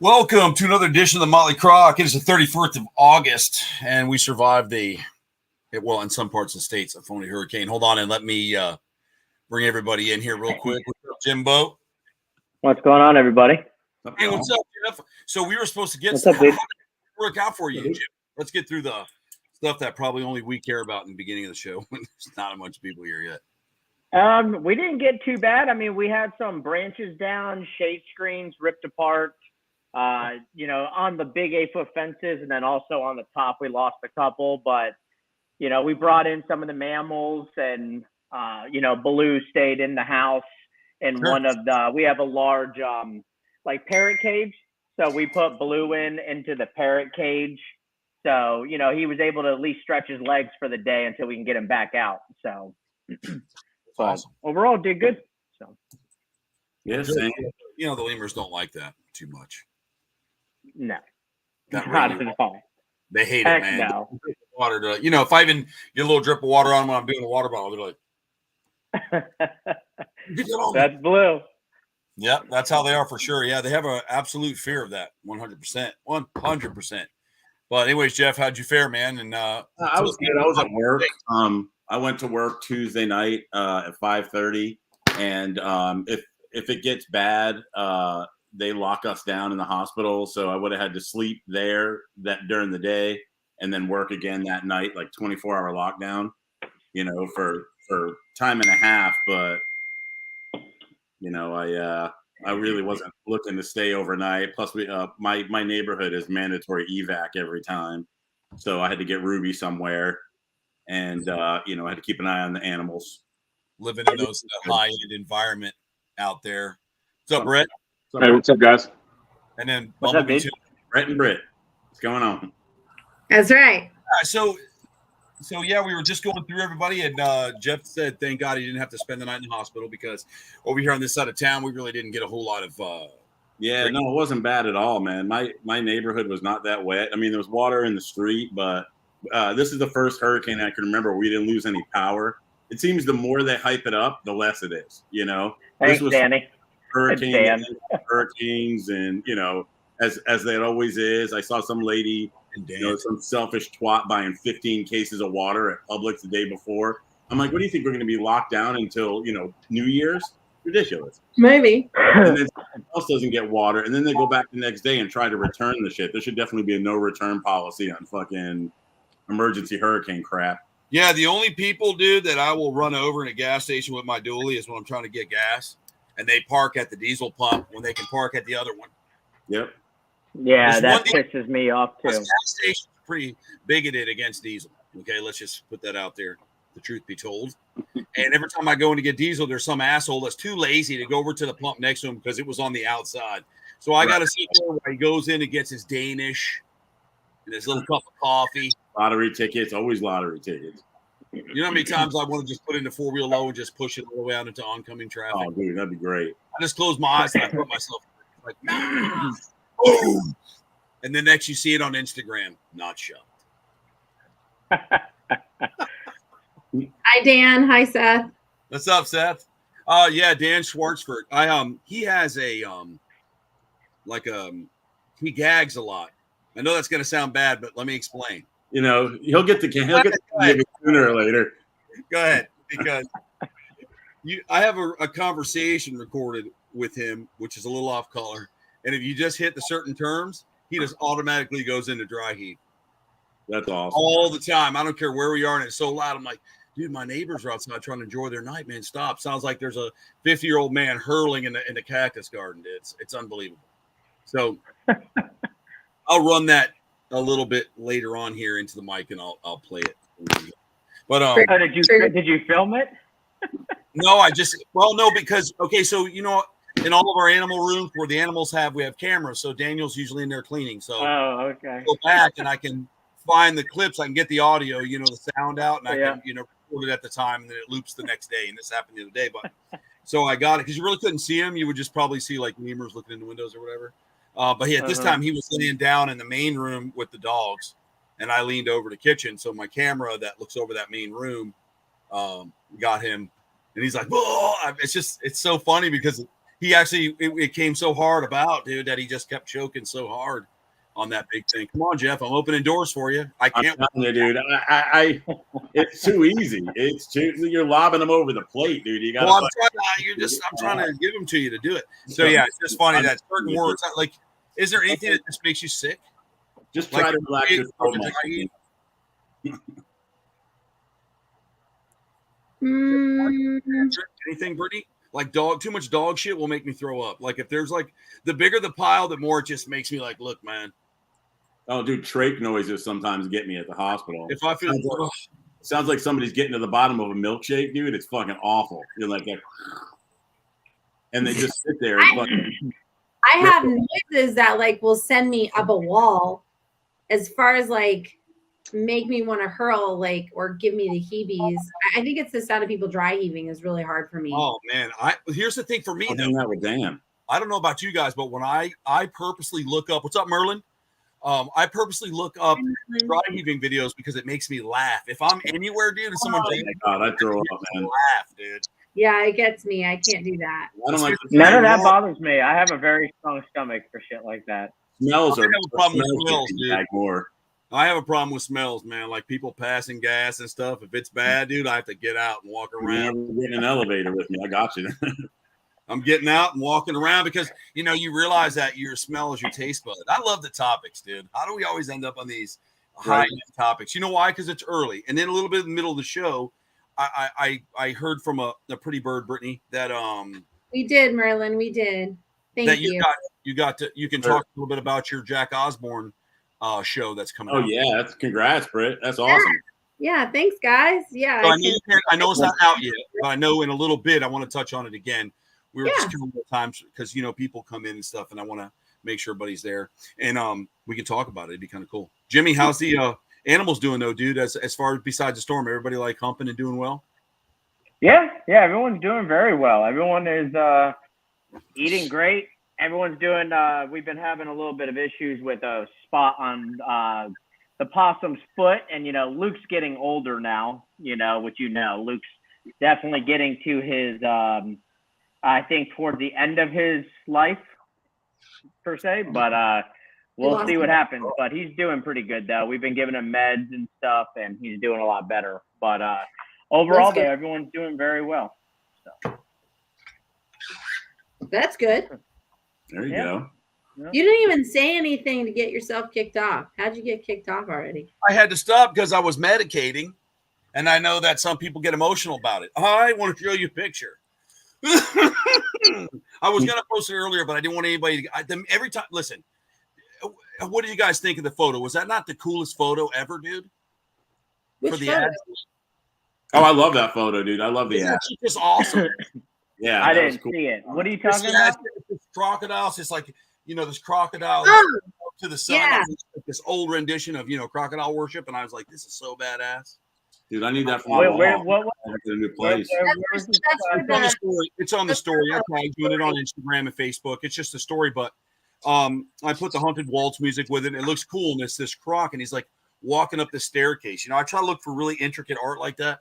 Welcome to another edition of the Motley Croc. It is the 31st of August, and we survived in some parts of the states, a phony hurricane. Hold on and let me bring everybody in here real quick. What's up, Jimbo? What's going on, everybody? Hey, what's up, Jeff? So we were supposed to get what's up, dude? work out for you, Jim. Let's get through the stuff that probably only we care about in the beginning of the show when there's not a bunch of people here yet. We didn't get too bad. I mean, we had some branches down, shade screens ripped apart. On the big 8-foot fences, and then also on the top, we lost a couple. But we brought in some of the mammals, and Baloo stayed in the house. And sure. We have a large parrot cage, so we put Baloo into the parrot cage. So he was able to at least stretch his legs for the day until we can get him back out. So, awesome. Overall, did good. So, yes, the lemurs don't like that too much. No, not at all. They hate it, man. No. Water to, if I even get a little drip of water on when I'm doing a water bottle, they're like, that's Blue. Yeah, that's how they are for sure. Yeah, they have an absolute fear of that. 100%. 100%. But anyways, Jeff, how'd you fare, man? And I was good. I was at work. I went to work Tuesday night at 5:30, and if it gets bad, they lock us down in the hospital. So I would have had to sleep there during the day and then work again that night, like 24-hour lockdown, for time and a half. But, I really wasn't looking to stay overnight. Plus my neighborhood is mandatory evac every time. So I had to get Ruby somewhere, and, I had to keep an eye on the animals. Living in those high-end environment out there. What's up, Brett? Hey, what's up, guys? And then Brett and Britt. What's going on? That's right. So yeah, we were just going through everybody, and Jeff said, thank God he didn't have to spend the night in the hospital, because over here on this side of town, we really didn't get a whole lot of. No, it wasn't bad at all, man. My neighborhood was not that wet. I mean, there was water in the street, but this is the first hurricane I can remember where we didn't lose any power. It seems the more they hype it up, the less it is. Thanks, Danny. Hurricanes, and as that always is. I saw some lady, some selfish twat buying 15 cases of water at Publix the day before. I'm like, what do you think, we're going to be locked down until New Year's? Ridiculous. Maybe. And then someone else doesn't get water, and then they go back the next day and try to return the shit. There should definitely be a no return policy on fucking emergency hurricane crap. Yeah, the only people, dude, that I will run over in a gas station with my dually is when I'm trying to get gas. And they park at the diesel pump when they can park at the other one. Yep. Yeah, that pisses me off too. This gas station's pretty bigoted against diesel. Okay, let's just put that out there. The truth be told. And every time I go in to get diesel, there's some asshole that's too lazy to go over to the pump next to him because it was on the outside. So I got to see where he goes in and gets his Danish and his little cup of coffee. Lottery tickets, always lottery tickets. You know how many times I want to just put in the four-wheel low and just push it all the way out into oncoming traffic? Oh, dude, that'd be great. I just close my eyes and I put myself like, boom. And then next you see it on Instagram, not shocked. Hi, Dan. Hi, Seth. What's up, Seth? Yeah, Dan Schwartzford. He has a he gags a lot. I know that's gonna sound bad, but let me explain. He'll get the sooner or later. Go ahead, because I have a conversation recorded with him, which is a little off color, and if you just hit the certain terms, he just automatically goes into dry heat. That's awesome. All the time. I don't care where we are, and it's so loud. I'm like, dude, my neighbors are outside trying to enjoy their night, man. Stop. Sounds like there's a 50-year-old man hurling in the cactus garden. It's unbelievable. So I'll run that a little bit later on here into the mic, and I'll play it. But did you film it? No, because so in all of our animal rooms where the animals we have cameras, so Daniel's usually in there cleaning. So okay. I go back and I can find the clips, I can get the audio, the sound out, and I can record it at the time, and then it loops the next day. And this happened the other day, but so I got it because you really couldn't see him. You would just probably see like lemurs looking in the windows or whatever. But at this time he was laying down in the main room with the dogs, and I leaned over the kitchen. So my camera that looks over that main room got him, and he's like, "Whoa!" It's so funny because he actually it came so hard about, dude, that he just kept choking so hard on that big thing. Come on, Jeff, I'm opening doors for you. I can't. I'm telling you, dude. I it's too easy. You're lobbing them over the plate, dude. You got. Well, I'm trying to give them to you to do it. So yeah, it's just funny that certain words. Like, is there anything that just makes you sick? Just try to relax your throat. Anything, Brittany? Like too much dog shit will make me throw up. Like if there's like the bigger the pile, the more it just makes me like, look, man. Oh, dude, trach noises sometimes get me at the hospital. If I feel sounds like somebody's getting to the bottom of a milkshake, dude. It's fucking awful. You're like that, and they just sit there. I have noises that like will send me up a wall, as far as like make me want to hurl, like, or give me the heebies. I think it's the sound of people dry heaving is really hard for me. Oh man, here's the thing for me though. That with Dan. I don't know about you guys, but when I purposely look up, what's up, Merlin? I purposely look up dry heaving videos because it makes me laugh. If I'm anywhere, dude, and someone I throw up, man. Laugh, dude. Yeah, it gets me. I can't do that. I don't like none of that bothers me. I have a very strong stomach for shit like that. Smells I are have a problem with smells, dude. More. I have a problem with smells, man. Like people passing gas and stuff. If it's bad, dude, I have to get out and walk around. You're getting an elevator with me. I got you. I'm getting out and walking around because, you know, you realize that your smell is your taste bud. I love the topics, dude. How do we always end up on these high-end topics? You know why? Because it's early. And then a little bit in the middle of the show, I heard from a pretty bird, Brittany, that we did, Merlin. We did. Thank you. You can talk a little bit about your Jack Osborne show that's coming out. Oh, yeah. Congrats, Britt. That's awesome. Yeah, thanks, guys. Yeah. So I know it's not out yet, but I know in a little bit I want to touch on it again. We were just killing the time because, you know, people come in and stuff, and I want to make sure everybody's there. And we can talk about it. It'd be kind of cool. Jimmy, how's the animals doing, though, dude, as far as besides the storm? Everybody, like, humping and doing well? Yeah, everyone's doing very well. Everyone is eating great. Everyone's doing we've been having a little bit of issues with a spot on the possum's foot. And, you know, Luke's getting older now, you know, which Luke's definitely getting to his I think toward the end of his life, per se, but we'll see what happens. But he's doing pretty good, though. We've been giving him meds and stuff, and he's doing a lot better. But overall, though, everyone's doing very well. So. That's good. There you go. You didn't even say anything to get yourself kicked off. How'd you get kicked off already? I had to stop because I was medicating, and I know that some people get emotional about it. I want to show you a picture. I was gonna post it earlier, but I didn't want anybody to. Every time, listen. What did you guys think of the photo? Was that not the coolest photo ever, dude? Which for the photo? ad? Oh, I love that photo, dude. I love the ad. It's just awesome. Yeah, I didn't see it. What are you talking about? It's crocodiles. It's like, you know, this crocodile to the sun. Yeah. This old rendition of, you know, crocodile worship, and I was like, this is so badass. Dude, I need that for my what a new place. It's on the story. I'm doing it on Instagram and Facebook. It's just a story, but I put the Haunted Waltz music with it. It looks cool, and it's this croc, and he's like walking up the staircase. You know, I try to look for really intricate art like that,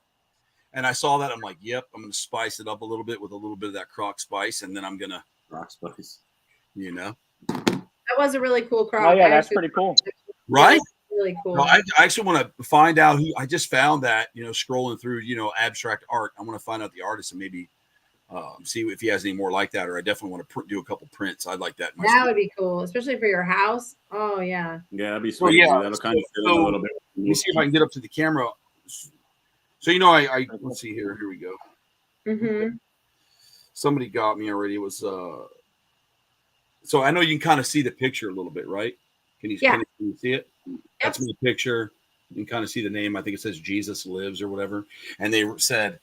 and I saw that. I'm like, yep, I'm going to spice it up a little bit with a little bit of that croc spice, and then I'm going to rock spice. You know, that was a really cool croc. Oh yeah, that's pretty cool. Right? Really cool. Well, I actually want to find out who. I just found that, you know, scrolling through, you know, abstract art. I want to find out the artist and maybe see if he has any more like that, or I definitely want to do a couple prints. I'd like that. That would be cool, especially for your house. Oh yeah. Yeah, that'd be sweet. Well, yeah. That'll kind of fit in a little bit. Let me see if I can get up to the camera. So, you know, I let's see here. Here we go. Mm-hmm. Somebody got me already. It was so I know you can kind of see the picture a little bit, right? Can you see it? Yep. That's my picture. You can kind of see the name. I think it says Jesus Lives or whatever. And they said,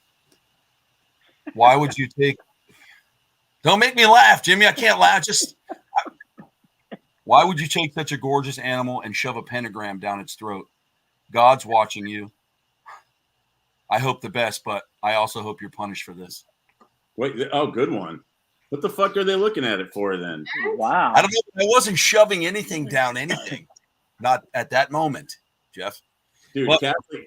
why would you take? Don't make me laugh, Jimmy. I can't laugh. Why would you take such a gorgeous animal and shove a pentagram down its throat? God's watching you. I hope the best, but I also hope you're punished for this. Wait, oh, good one. What the fuck are they looking at it for then? Wow. I don't know. I wasn't shoving anything down anything. Not at that moment, Jeff. Dude, well,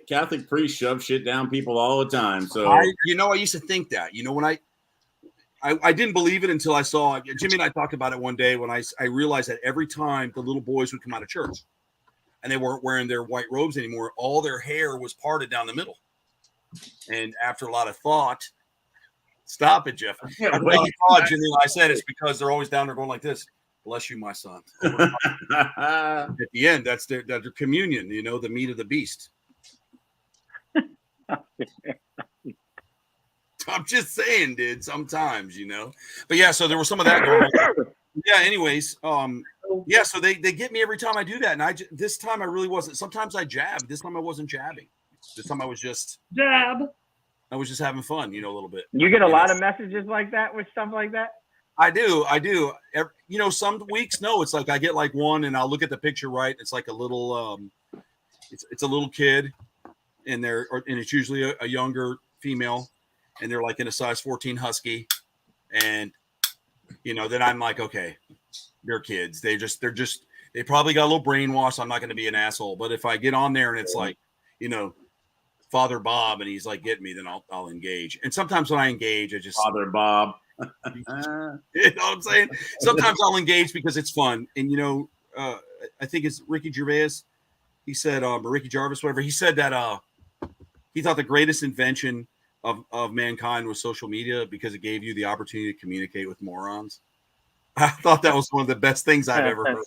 Catholic priests shove shit down people all the time. So I used to think that. You know, when I didn't believe it until I saw it. Jimmy and I talked about it one day when I realized that every time the little boys would come out of church and they weren't wearing their white robes anymore, all their hair was parted down the middle. And after a lot of thought, stop it, Jeff. After a lot of thought, Jimmy and I said it's because they're always down there going like this. Bless you, my son. At the end, that's their communion, the meat of the beast. I'm just saying, dude, sometimes, But yeah, so there was some of that going on. Yeah, anyways, yeah, so they get me every time I do that. And this time I really wasn't. Sometimes I jab. This time I wasn't jabbing. This time I was just jab. I was just having fun, a little bit. You get a lot of messages like that with stuff like that? I do. Some weeks, no, it's like I get like one and I'll look at the picture, right? It's like a little, it's a little kid and and it's usually a younger female and they're like in a size 14 husky. And, then I'm like, okay, they're kids. They probably got a little brainwash. I'm not going to be an asshole. But if I get on there and it's like, Father Bob and he's like, get me, then I'll engage. And sometimes when I engage, I just Father Bob. You know what I'm saying? Sometimes I'll engage because it's fun. And I think it's Ricky Gervais. He said, Ricky Jarvis, whatever. He said that he thought the greatest invention of mankind was social media because it gave you the opportunity to communicate with morons. I thought that was one of the best things I've ever heard.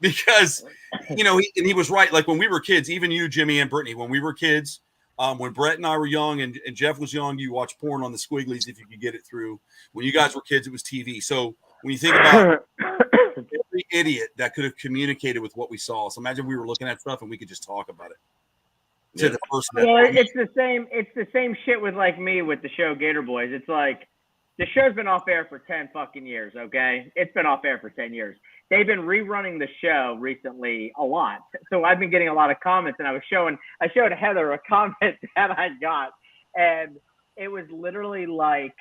Because he was right. Like when we were kids, even you, Jimmy, and Brittany, when we were kids. When Brett and I were young and Jeff was young, you watched porn on the Squigglies if you could get it through. When you guys were kids, it was TV. So when you think about every idiot that could have communicated with what we saw. So imagine we were looking at stuff and we could just talk about it. Yeah. It's the same shit with like me with the show Gator Boys. It's like the show's been off air for 10 fucking years, okay? It's been off air for 10 years. They've been rerunning the show recently a lot. So I've been getting a lot of comments and I showed Heather a comment that I got and it was literally like,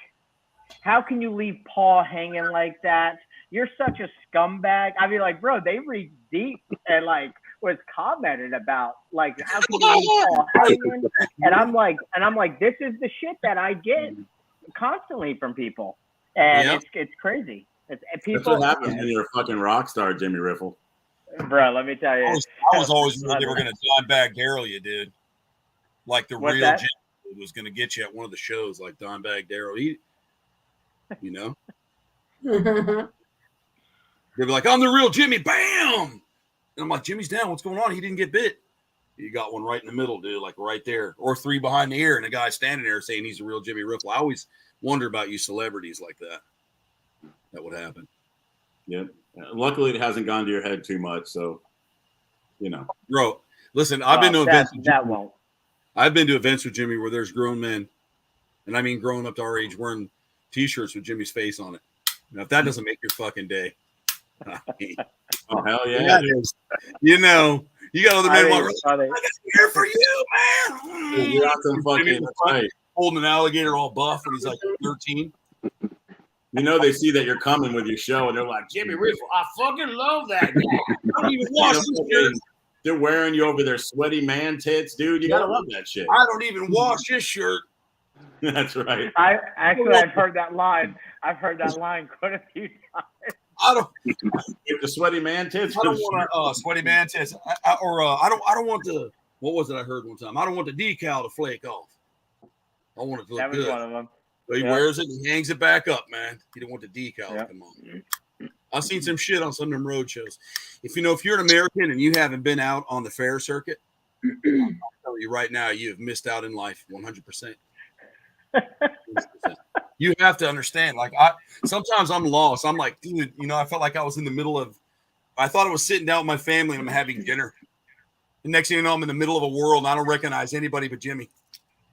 how can you leave Paul hanging like that? You're such a scumbag. I mean, like, bro, they read deep and like was commented about like, how can you leave Paul hanging? And I'm like, this is the shit that I get constantly from people. And it's crazy. That's what happens when you're a fucking rock star, Jimmy Riffle. Bro, let me tell you. I was always worried they were going to Dimebag Darrell you, dude. Like the real Jimmy was going to get you at one of the shows, like Dimebag Darrell. They'd be like, I'm the real Jimmy. Bam! And I'm like, Jimmy's down. What's going on? He didn't get bit. You got one right in the middle, dude, like right there. Or 3 behind the ear, and a guy standing there saying he's a real Jimmy Riffle. I always wonder about you celebrities like that. That would happen. Yeah. Luckily, it hasn't gone to your head too much. So, Bro, listen, I've been to events. That won't. I've been to events with Jimmy where there's grown men, and I mean grown up to our age, wearing T-shirts with Jimmy's face on it. Now, if that doesn't make your fucking day, oh hell yeah! You got other men like, I got here for you, man. You're out some fucking holding an alligator all buff when he's like 13. They see that you're coming with your show, and they're like, Jimmy Riffle, I fucking love that guy. I don't even wash this shirt. They're wearing you over their sweaty man tits, dude. You gotta love that shit. I don't even wash this shirt. That's right. I've heard that line. I've heard that line quite a few times. I don't. The sweaty man tits. I don't want sweaty man tits. I don't want the. What was it I heard one time? I don't want the decal to flake off. I want it to look good. That was one of them. So he wears it and he hangs it back up, man. He don't want the decal to come on. I've seen some shit on some of them road shows. If you're an American and you haven't been out on the fair circuit, I'm telling you right now, you have missed out in life 100%. You have to understand. Like sometimes I'm lost. I'm like, dude, I felt like I was in the middle of. I thought I was sitting down with my family and I'm having dinner. The next thing you know, I'm in the middle of a world and I don't recognize anybody but Jimmy.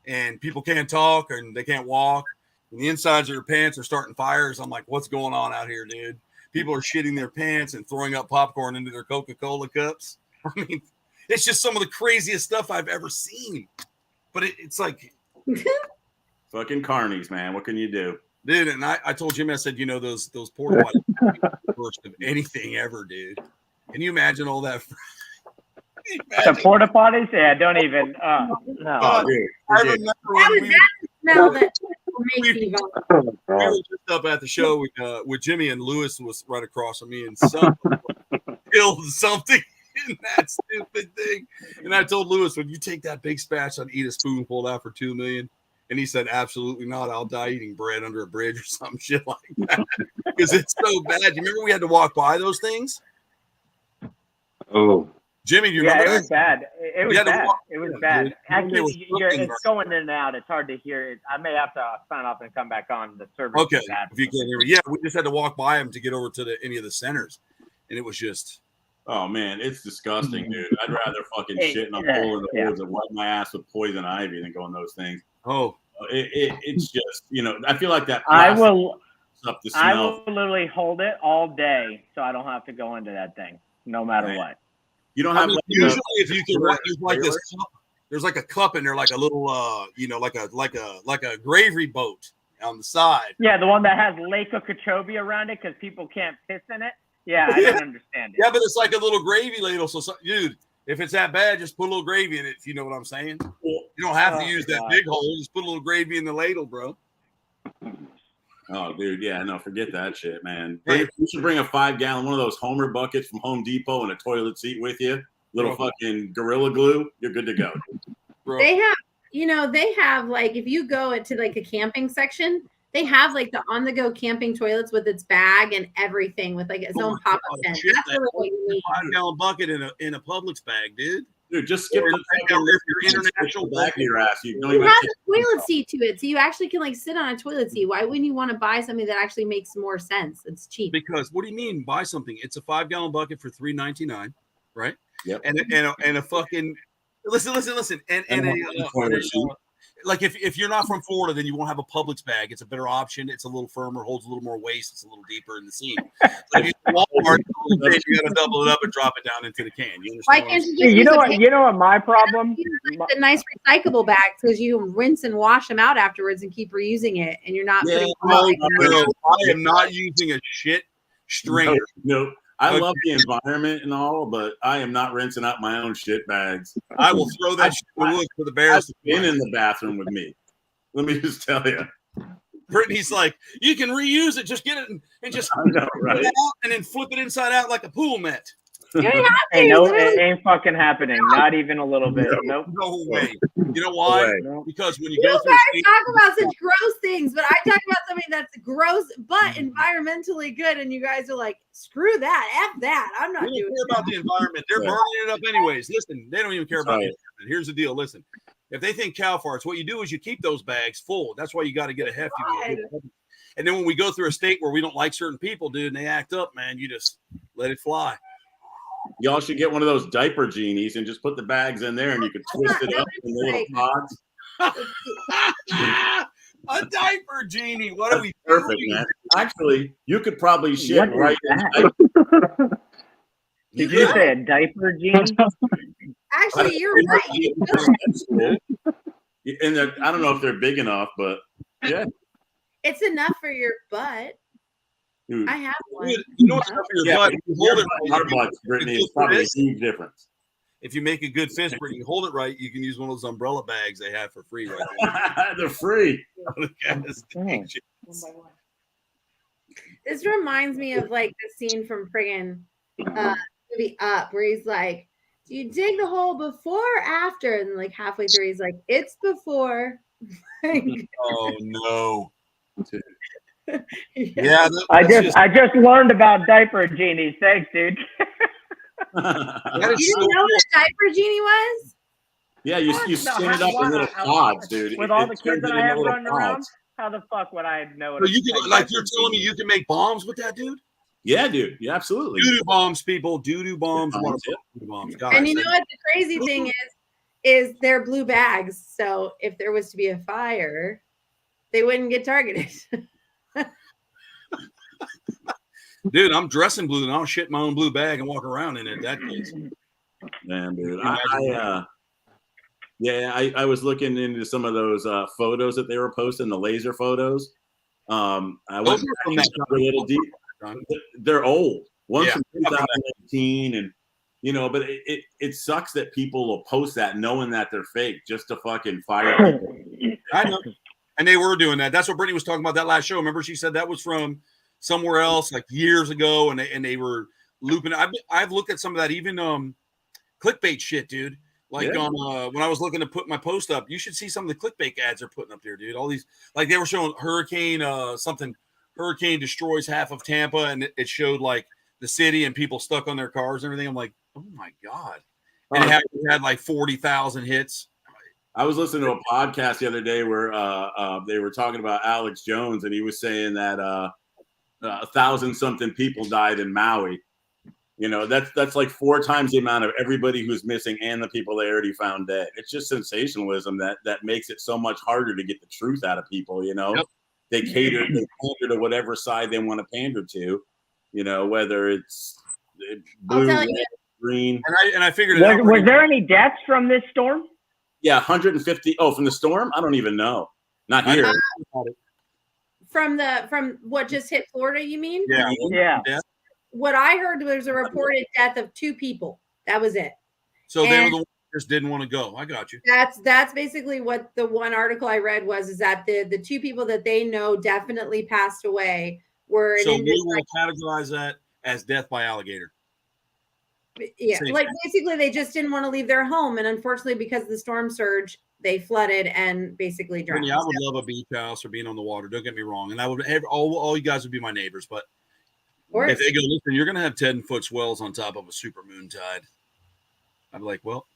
And people can't talk and they can't walk. And the insides of their pants are starting fires. I'm like, what's going on out here, dude? People are shitting their pants and throwing up popcorn into their Coca-Cola cups. I mean, it's just some of the craziest stuff I've ever seen. But it's like fucking carnies, man. What can you do? Dude, and I told Jimmy, I said, those porta potties worst of anything ever, dude. Can you imagine all that? The porta potties? Yeah, don't even. No. I remember when makes me vomit. We were just up at the show with Jimmy, and Lewis was right across from me, and someone killed something in that stupid thing. And I told Lewis, when you take that big spatula and eat a spoonful out for $2 million, and he said, absolutely not. I'll die eating bread under a bridge or some shit like that because it's so bad. You remember we had to walk by those things? Oh, Jimmy, do you remember? It was bad. It was bad. It was bad. Dude. Actually, it's going in and out. It's hard to hear it. I may have to sign off and come back on. The service. Okay, is bad. if you can hear me. Yeah, we just had to walk by him to get over to any of the centers, and it was just. Oh man, it's disgusting, dude. I'd rather fucking shit in a hole in the woods and wipe my ass with poison ivy than go on those things. Oh, it's just, I feel like that. I will literally hold it all day so I don't have to go into that thing, no matter what. You don't have usually if you can there's like this cup, there's like a cup in there, like a little like a gravy boat on the side. Yeah, the one that has Lake Okeechobee around it because people can't piss in it. Yeah, I don't understand it. Yeah, but it's like a little gravy ladle. So, dude, if it's that bad, just put a little gravy in it, if you know what I'm saying. You don't have to use that big hole. Just put a little gravy in the ladle, bro. Oh, dude, yeah, no, forget that shit, man. You should bring a 5-gallon, one of those Homer buckets from Home Depot and a toilet seat with you. Little fucking Gorilla Glue. You're good to go. Bro. They have like, if you go into like a camping section, they have like the on-the-go camping toilets with its bag and everything with like its own pop-up tent. That's really what you need. 5-gallon bucket in a Publix bag, dude. Dude, just skip the your international back of your ass. You don't it even has a toilet seat to it, so you actually can like sit on a toilet seat. Why wouldn't you want to buy something that actually makes more sense? It's cheap. Because what do you mean buy something? It's a 5-gallon bucket for $3.99, right? Yep. And a fucking listen like if you're not from Florida, then you won't have a Publix bag. It's a better option. It's a little firmer, holds a little more waste. It's a little deeper in the seam. So if you Walmart, you got to double it up and drop it down into the can. You understand? Why can't you just you know what my problem? Like the nice recyclable bags because you rinse and wash them out afterwards and keep reusing it, and you're not. I am not using a shit strainer. No. I love the environment and all, but I am not rinsing out my own shit bags. I will throw that shit in the woods for the bears to been in the bathroom with me. Let me just tell you. Brittany's like, you can reuse it. Just get it and just flip it out and then flip it inside out like a pool net. Hey, no, it ain't fucking happening. Not even a little bit. Nope. No way. You know why? No. Because when you go guys talk about such gross things, but I talk about something that's gross but environmentally good, and you guys are like, screw that, F that. I'm not doing care about the environment. They're burning it up anyways. Listen, they don't even care about the environment. Here's the deal. Listen, if they think cow farts, what you do is you keep those bags full. That's why you got to get a hefty one. And then when we go through a state where we don't like certain people, dude, and they act up, man, you just let it fly. Y'all should get one of those diaper genies and just put the bags in there and you could twist it up in the little pods. A diaper genie. What are we perfect, doing? Man. Actually, you could probably shit right in. Did you say a diaper genie? Actually, you're right. And I don't know if they're big enough, but yeah. It's enough for your butt. Dude. I have one. You know what's up for your butt? You hold it right. Our butts, Brittany, is probably a huge difference. If you make a good fist, Brittany, you hold it right, you can use one of those umbrella bags they have for free right now. They're free. This reminds me of like the scene from friggin' movie Up, where he's like, do you dig the hole before or after? And like halfway through, he's like, it's before. Oh no. Yeah, I just learned about diaper genies. Thanks, dude. You didn't know what a diaper genie was? Yeah, you spin it up in little pods, dude. With all the kids that I have running around, how the fuck would I know? So you can, like you're telling me you can make bombs with that, dude? Yeah, dude. Yeah, absolutely. Doo-doo bombs, people. Doo-doo bombs. Bombs. God, and you know what the crazy thing is they're blue bags. So if there was to be a fire, they wouldn't get targeted. Dude, I'm dressing blue and I'll shit my own blue bag and walk around in it. That case. Man, dude. I was looking into some of those photos that they were posting, the laser photos. I went from that a little deep. They're old. One's from 2018, and but it sucks that people will post that knowing that they're fake just to fucking fire. I know. And they were doing that. That's what Brittany was talking about that last show. Remember, she said that was from somewhere else, like years ago, and they were looping. I've looked at some of that, even clickbait shit, dude. Like on when I was looking to put my post up, you should see some of the clickbait ads they're putting up there, dude. All these, like they were showing hurricane destroys half of Tampa, and it showed like the city and people stuck on their cars and everything. I'm like, oh my god! And it had like 40,000 hits. I was listening to a podcast the other day where they were talking about Alex Jones, and he was saying that 1,000-something people died in Maui. You know, that's like 4 times the amount of everybody who's missing and the people they already found dead. It's just sensationalism that makes it so much harder to get the truth out of people. You know, they pander to whatever side they want to pander to. You know, whether it's blue, red, green. And I figured it out. Was there any deaths from this storm? Yeah, 150. Oh, from the storm? I don't even know. Not here. From what just hit Florida, you mean? Yeah. What I heard was a reported death of 2 people. That was it. So they were the ones that just didn't want to go. I got you. That's basically what the one article I read was, is that the 2 people that they know definitely passed away were. So we will categorize that as death by alligator. Yeah, like basically they just didn't want to leave their home, and unfortunately because of the storm surge, they flooded and basically drowned. I would love a beach house or being on the water. Don't get me wrong, and I would have all you guys would be my neighbors. But if they go, listen, you're going to have 10-foot swells on top of a super moon tide. I'd be like, well,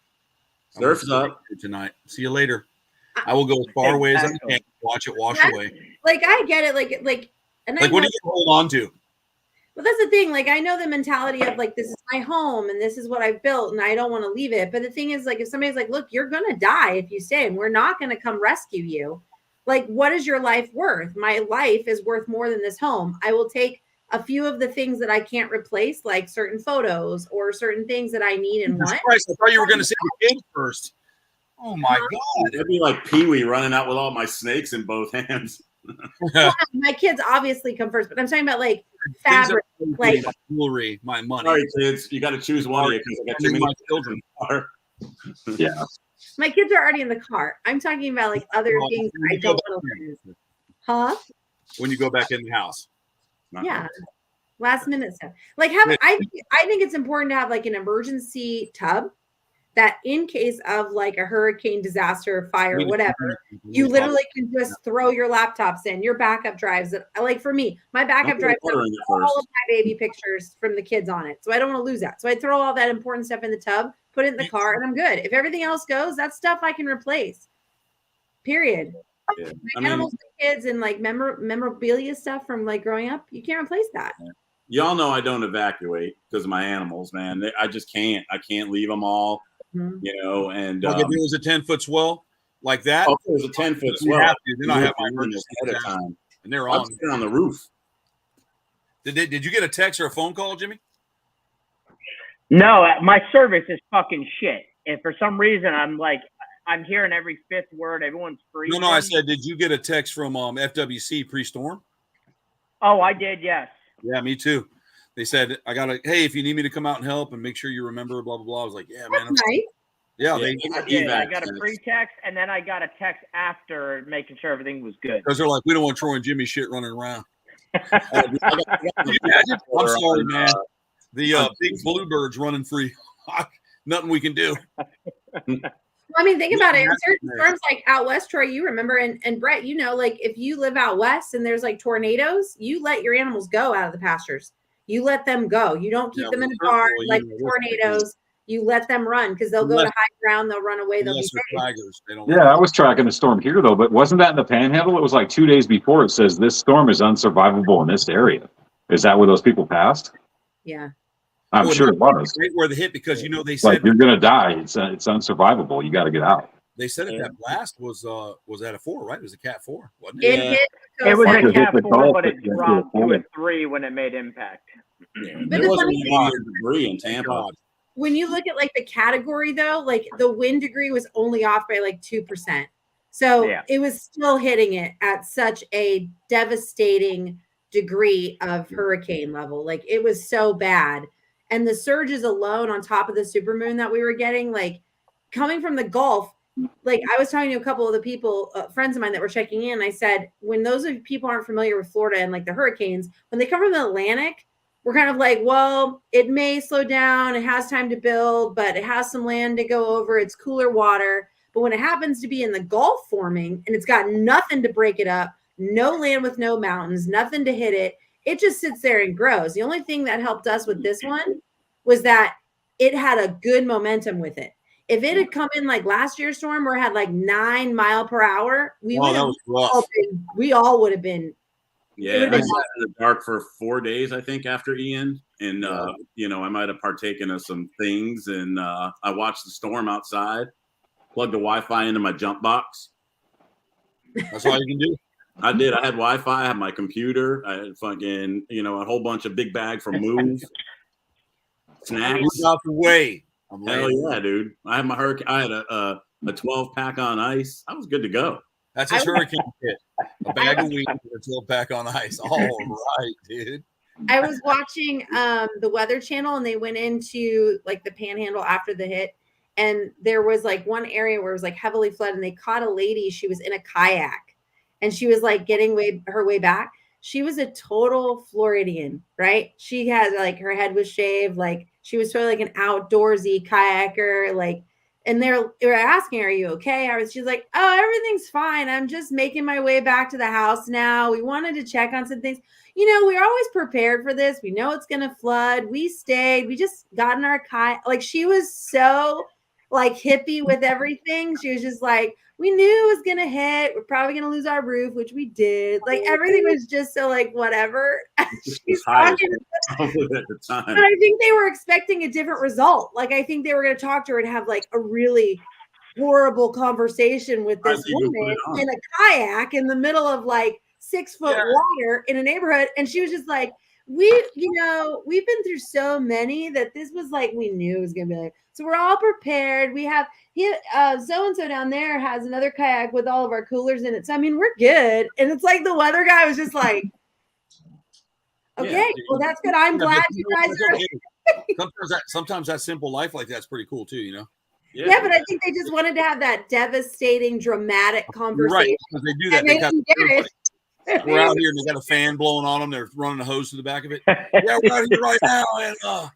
surf's up tonight. See you later. I will go as far away as I can. Watch it wash away. Like I get it. And like what do you hold on to? Well, that's the thing. Like, I know the mentality of like, this is my home and this is what I've built and I don't want to leave it. But the thing is, like, if somebody's like, look, you're going to die if you stay and we're not going to come rescue you. Like, what is your life worth? My life is worth more than this home. I will take a few of the things that I can't replace, like certain photos or certain things that I need and want. Christ, I thought you were going to say the kids first. Oh my God. It'd be like Pee-wee running out with all my snakes in both hands. Well, my kids obviously come first, but I'm talking about like fabric, like jewelry, my money. Sorry, kids, you got to choose one of you because I got too many children. Yeah, my kids are already in the car. I'm talking about like other things I don't want to lose. Huh? When you go back in the house. Yeah, last minute stuff. Like I think it's important to have like an emergency tub that in case of like a hurricane, disaster, fire, whatever, you literally can just throw your laptops in, your backup drives. That, like for me, my backup drive has all of my baby pictures from the kids on it. So I don't want to lose that. So I throw all that important stuff in the tub, put it in the car, and I'm good. If everything else goes, that's stuff I can replace. Period. Yeah. Animals, kids, and like memorabilia stuff from like growing up, you can't replace that. Y'all know I don't evacuate because of my animals, man. I just can't. I can't leave them all. Mm-hmm. You know, and like if it was a 10-foot swell like that. Oh, it was a 10-foot swell. Then I have my emergency ahead of time, and they're on the roof. Did you get a text or a phone call, Jimmy? No, my service is fucking shit. And for some reason, I'm hearing every 5th word. Everyone's freezing. No. I said, did you get a text from FWC pre-storm? Oh, I did. Yes. Yeah, me too. They said, hey, if you need me to come out and help and make sure you remember, blah, blah, blah. I was like, yeah, man. Nice. Yeah. I got a pre-text, and then I got a text after making sure everything was good. Because they're like, we don't want Troy and Jimmy shit running around. I'm sorry, man. The big bluebirds running free. Nothing we can do. I mean, think about it. In certain storms like out west, Troy, you remember, and Brett, you know, like if you live out west and there's like tornadoes, you let your animals go out of the pastures. You let them go. You don't keep them in a car like tornadoes. You let them run because they'll go to high ground. They'll run away. They'll be safe. Yeah, I was tracking the storm here though, but wasn't that in the Panhandle? It was like 2 days before. It says this storm is unsurvivable in this area. Is that where those people passed? Yeah. I'm sure it was. Right where the hit, because you know they said like you're gonna die. It's unsurvivable. You got to get out. They said that blast was at a 4, right? It was a Cat 4, wasn't it? It was a Cat 4, but it dropped to a 3 when it made impact. Yeah, there wasn't a lot of debris in Tampa. When you look at like the category though, like the wind degree was only off by like 2%. So it was still hitting it at such a devastating degree of hurricane level. Like it was so bad. And the surges alone on top of the supermoon that we were getting, like coming from the Gulf, like I was talking to a couple of the people, friends of mine that were checking in. I said, when those of people aren't familiar with Florida and like the hurricanes, when they come from the Atlantic, we're kind of like, well, it may slow down. It has time to build, but it has some land to go over. It's cooler water. But when it happens to be in the Gulf forming and it's got nothing to break it up, no land with no mountains, nothing to hit it, it just sits there and grows. The only thing that helped us with this one was that it had a good momentum with it. If it had come in like last year's storm where it had like 9 mile per hour, we would have all would have been. Yeah, I sat in the dark for 4 days, I think, after Ian. And, you know, I might have partaken of some things. And I watched the storm outside, plugged the Wi-Fi into my jump box. That's all you can do. I did. I had Wi-Fi. I had my computer. I had fucking, you know, a whole bunch of big bag from Move. Snacks. Move out the way. Hell yeah, dude. I had my hurricane. I had a 12-pack on ice. I was good to go. That's his hurricane kit. A bag of weed and a 12-pack on ice. All right, dude. I was watching the Weather Channel and they went into like the Panhandle after the hit. And there was like one area where it was like heavily flooded and they caught a lady. She was in a kayak and she was like getting her way back. She was a total Floridian, right? She had like her head was shaved. Like she was totally like an outdoorsy kayaker. Like, and they were asking, "Are you okay?" She's like, "Oh, everything's fine. I'm just making my way back to the house now. We wanted to check on some things. You know, we're always prepared for this. We know it's going to flood. We stayed. We just got in our kayak." Like she was so like hippie with everything. She was just like, we knew it was going to hit. We're probably going to lose our roof, which we did. Like everything was just so like whatever. She's talking at the time. But I think they were expecting a different result. Like I think they were going to talk to her and have like a really horrible conversation with this woman in a kayak in the middle of like 6 foot water in a neighborhood. And she was just like, we've been through so many that this was like, we knew it was going to be like, so we're all prepared. We have so-and-so down there has another kayak with all of our coolers in it. So, I mean, we're good. And it's like the weather guy was just like, okay, well, that's good. I'm glad you guys are. Sometimes that simple life like that's pretty cool too, you know? Yeah, but I think they just wanted to have that devastating, dramatic conversation. Right, because they do that. They didn't get it. We're out here and they got a fan blowing on them. They're running a hose to the back of it. Yeah, we're out here right now. And,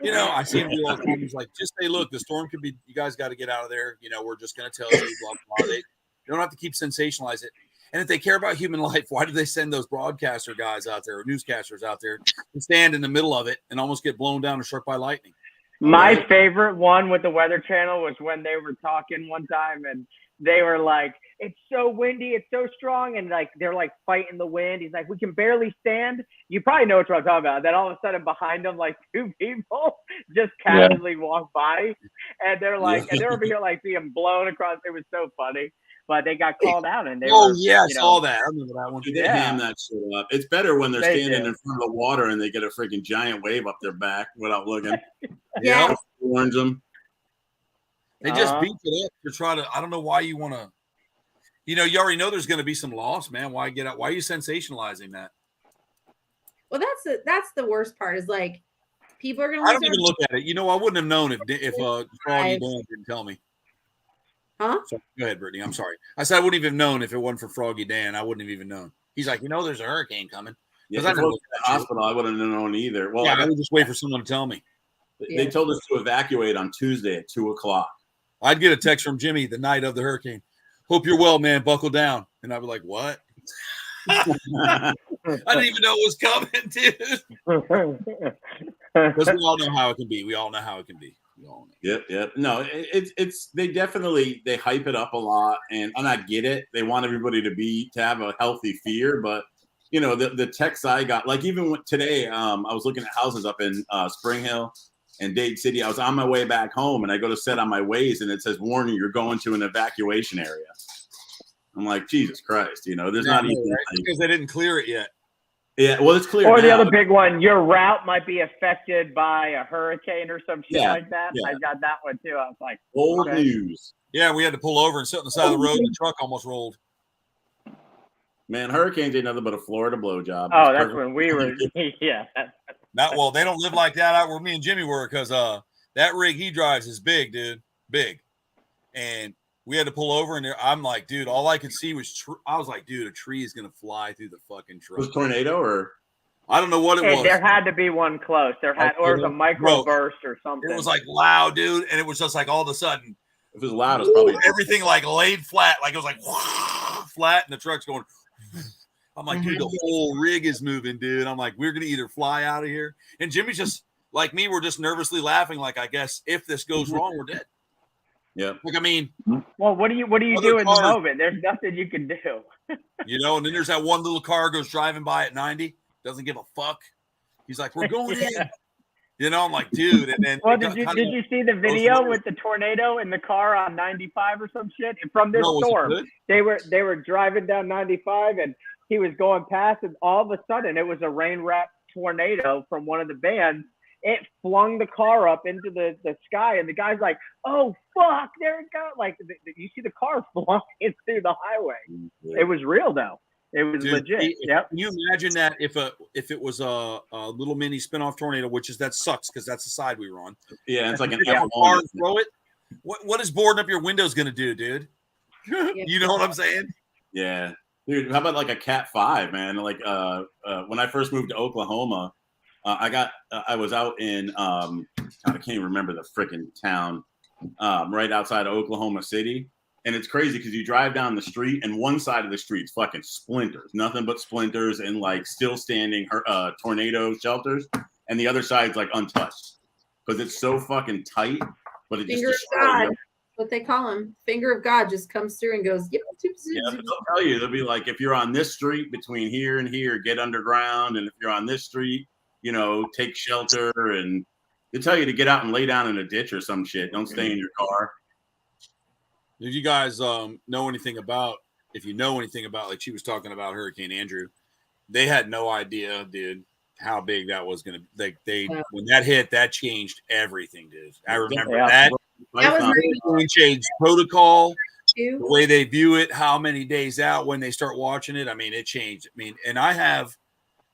you know, I see them do all the things like, just say, look, the storm could be, you guys got to get out of there. You know, we're just going to tell you, blah, blah, blah. They don't have to keep sensationalize it. And if they care about human life, why do they send those broadcaster guys out there or newscasters out there to stand in the middle of it and almost get blown down or struck by lightning? My favorite one with the Weather Channel was when they were talking one time and they were like, it's so windy, it's so strong, and like they're like fighting the wind. He's like, we can barely stand. You probably know what I'm talking about. Then all of a sudden behind them, like 2 people just casually walk by, and they're like, and they're over here like being blown across. It was so funny, but they got called out, and they I saw that. I remember that one. They ham that shit up. It's better when they're standing in front of the water and they get a freaking giant wave up their back without looking. Warns them. They just beat it up to try to. I don't know why you want to. You know, you already know there's going to be some loss, man. Why get out? Why are you sensationalizing that? Well, that's the worst part. Is like people are going to. I don't even look at it. You know, I wouldn't have known if Froggy Dan didn't tell me. Huh? So, go ahead, Brittany. I'm sorry. I said I wouldn't even have known if it wasn't for Froggy Dan. I wouldn't have even known. He's like, there's a hurricane coming. Yeah, if I was at the hospital, I wouldn't have known either. Well, I would just wait for someone to tell me. They told us to evacuate on Tuesday at 2:00. I'd get a text from Jimmy the night of the hurricane. Hope you're well, man. Buckle down. And I'd be like, what? I didn't even know it was coming, dude. Because we all know how it can be. We all know how it can be. Yep. No, it's they definitely they hype it up a lot, and I get it. They want everybody to have a healthy fear, but you know the texts I got, like even today, I was looking at houses up in Spring Hill and Dade City. I was on my way back home, and I go to set on my Waze, and it says, "Warning, you're going to an evacuation area." I'm like, Jesus Christ, there's not even because they didn't clear it yet. Yeah, well, it's clear. Or now. the other big one, your route might be affected by a hurricane or some shit like that. Yeah. I got that one too. I was like, old news. Yeah, we had to pull over and sit on the side of the road, and the truck almost rolled. Man, hurricanes ain't nothing but a Florida blowjob. Oh, that's when we were. Yeah. Well, they don't live like that out where me and Jimmy were, because that rig he drives is big, dude, big, and We had to pull over, and I'm like, dude, all I could see was I was like, dude, a tree is gonna fly through the fucking truck. Was tornado or? I don't know what it was. There had to be one close. Or it was a microburst or something. It was like loud, dude, and it was just like all of a sudden. If it was loud, it's probably everything like laid flat, like it was like flat, and the truck's going. I'm like, dude, the whole rig is moving, dude. I'm like, we're gonna either fly out of here, and Jimmy's just like me. We're just nervously laughing, like, I guess if this goes wrong, we're dead. Yeah. Like, I mean, well, what do you do in the moment? There's nothing you can do. And then there's that one little car goes driving by at 90, doesn't give a fuck. He's like, we're going in. I'm like, dude. And then did you see the video with the tornado in the car on 95 or some shit from this storm? They were driving down 95 and he was going past, and all of a sudden it was a rain-wrapped tornado from one of the bands. It flung the car up into the sky, and the guy's like, "Oh fuck, there it goes!" Like you see the car flying through the highway. Yeah. It was real though. It was legit. Yep. Can you imagine that if it was a little mini spin-off tornado, that sucks because that's the side we were on. Yeah, it's like an car and throw it. What is boarding up your windows gonna do, dude? You know what I'm saying? Yeah, dude. How about like a Cat 5, man? Like when I first moved to Oklahoma. I was out in, I can't even remember the freaking town, right outside of Oklahoma City. And it's crazy because you drive down the street and one side of the street's fucking splinters, nothing but splinters and like still standing tornado shelters. And the other side's like untouched because it's so fucking tight, but it Finger just of God, what they call him. Finger of God just comes through and goes, yep. Yeah, they'll tell you, they'll be like, if you're on this street between here and here, get underground. And if you're on this street, take shelter, and they tell you to get out and lay down in a ditch or some shit. Don't stay in your car. If you guys know anything about, like she was talking about Hurricane Andrew, they had no idea, dude, how big that was going to. When that hit, that changed everything, dude. I remember that. That was changed protocol, the way they view it, how many days out when they start watching it. I mean, it changed. I mean, and I have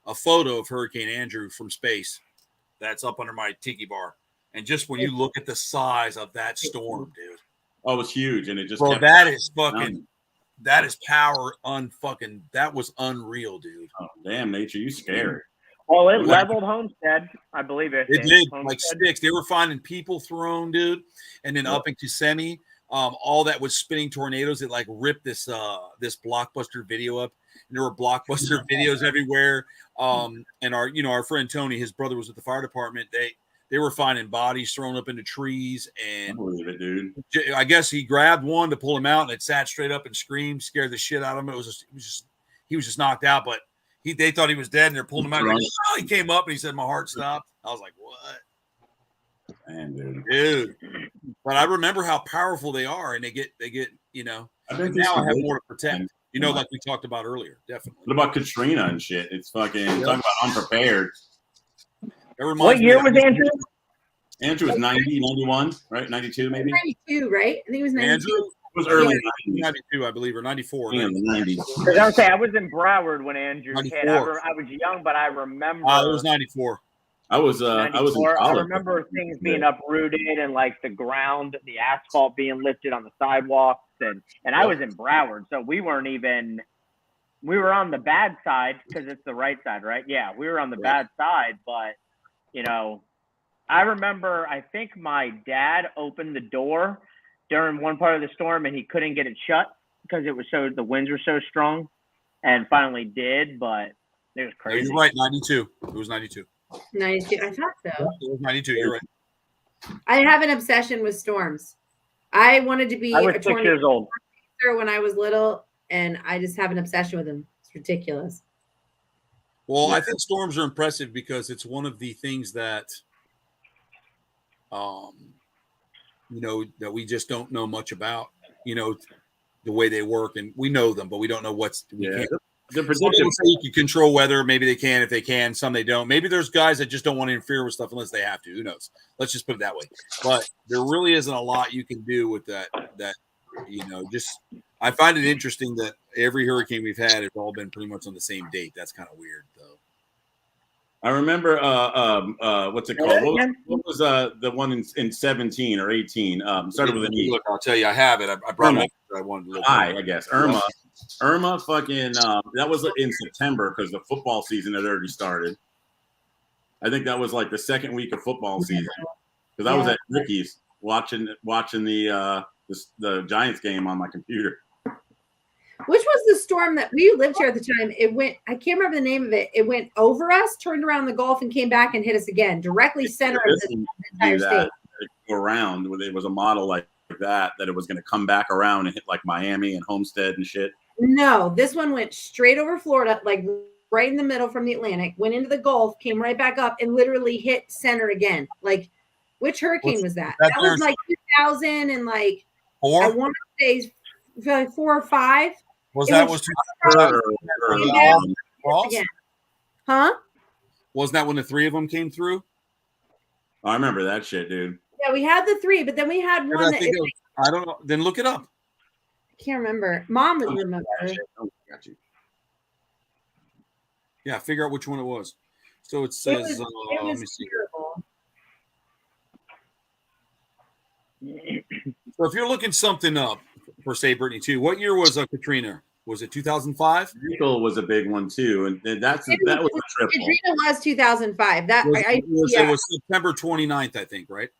a photo of Hurricane Andrew from space that's up under my tiki bar. And just when you look at the size of that storm, dude. Oh, it was huge. And it just that is fucking that is power that was unreal, dude. Oh, damn, nature, you scary. Well, it leveled Homestead, I believe it. It did, Homestead. Like sticks. They were finding people thrown, dude. And then up in Kissimmee, all that was spinning tornadoes. It like ripped this Blockbuster video up. And there were Blockbuster videos everywhere. And our friend Tony, his brother was at the fire department. They were finding bodies thrown up into trees, and I believe it, dude. I guess he grabbed one to pull him out, and it sat straight up and screamed, scared the shit out of him. He was just knocked out, but they thought he was dead, and they're pulling him out. He came up and he said, "My heart stopped." I was like, "What?" Man, dude. But I remember how powerful they are, and they get. Now I have more to protect. Like we talked about earlier, definitely. What about Katrina and shit? It's fucking talking about unprepared. What year was Andrew? Andrew was 90, 91, right? 92, maybe? 92, right? I think it was 92. Andrew was early 90s. 92, I believe, or 94. Yeah, in the 90s. Because I would say I was in Broward when Andrew hit. I was young, but I remember. It was 94. I was in college. I remember things being uprooted and like the ground, the asphalt being lifted on the sidewalks, and I was in Broward, so we weren't even. We were on the bad side because it's the right side, right? Yeah, we were on the bad side, but I remember. I think my dad opened the door during one part of the storm, and he couldn't get it shut because the winds were so strong, and finally did, but it was crazy. You're right, 92. It was 92. 92. I thought so. It was 92. You're right. I have an obsession with storms. I wanted to be I was 6 years old when I was little, and I just have an obsession with them. It's ridiculous. Well, I think storms are impressive because it's one of the things that, that we just don't know much about. The way they work, and we know them, but we don't know The some people say you can control weather. Maybe they can. If they can, some they don't. Maybe there's guys that just don't want to interfere with stuff unless they have to. Who knows? Let's just put it that way. But there really isn't a lot you can do with that. I find it interesting that every hurricane we've had has all been pretty much on the same date. That's kind of weird, though. I remember what's it called? What was the one in 17 or 18? Started with an E. Look, I'll tell you, I have it. I brought it up. I wanted to look. I guess Irma fucking that was in September because the football season had already started. I think that was like the second week of football season because I was at Ricky's watching the Giants game on my computer. Which was the storm that we lived here at the time? It went, I can't remember the name of it. It went over us, turned around the Gulf, and came back and hit us again, directly center of the entire state. Go around where there was a model like that it was going to come back around and hit like Miami and Homestead and shit. No, this one went straight over Florida, like right in the middle from the Atlantic, went into the Gulf, came right back up, and literally hit center again. Like, which hurricane was that? That was like 2000 and like four. I want to say like 4 or 5. Was that was huh? Wasn't that when the 3 of them came through? I remember that shit, dude. Yeah, we had the 3, but then we had one that I don't know. Then look it up. I can't remember. Mom would remember. Got you. Yeah, figure out which one it was. So it says. It was terrible. So if you're looking something up for say Brittany too, what year was Katrina? Was it 2005? Nickel was a big one too, and that was a triple. Katrina was 2005. It was September 29th, I think, right?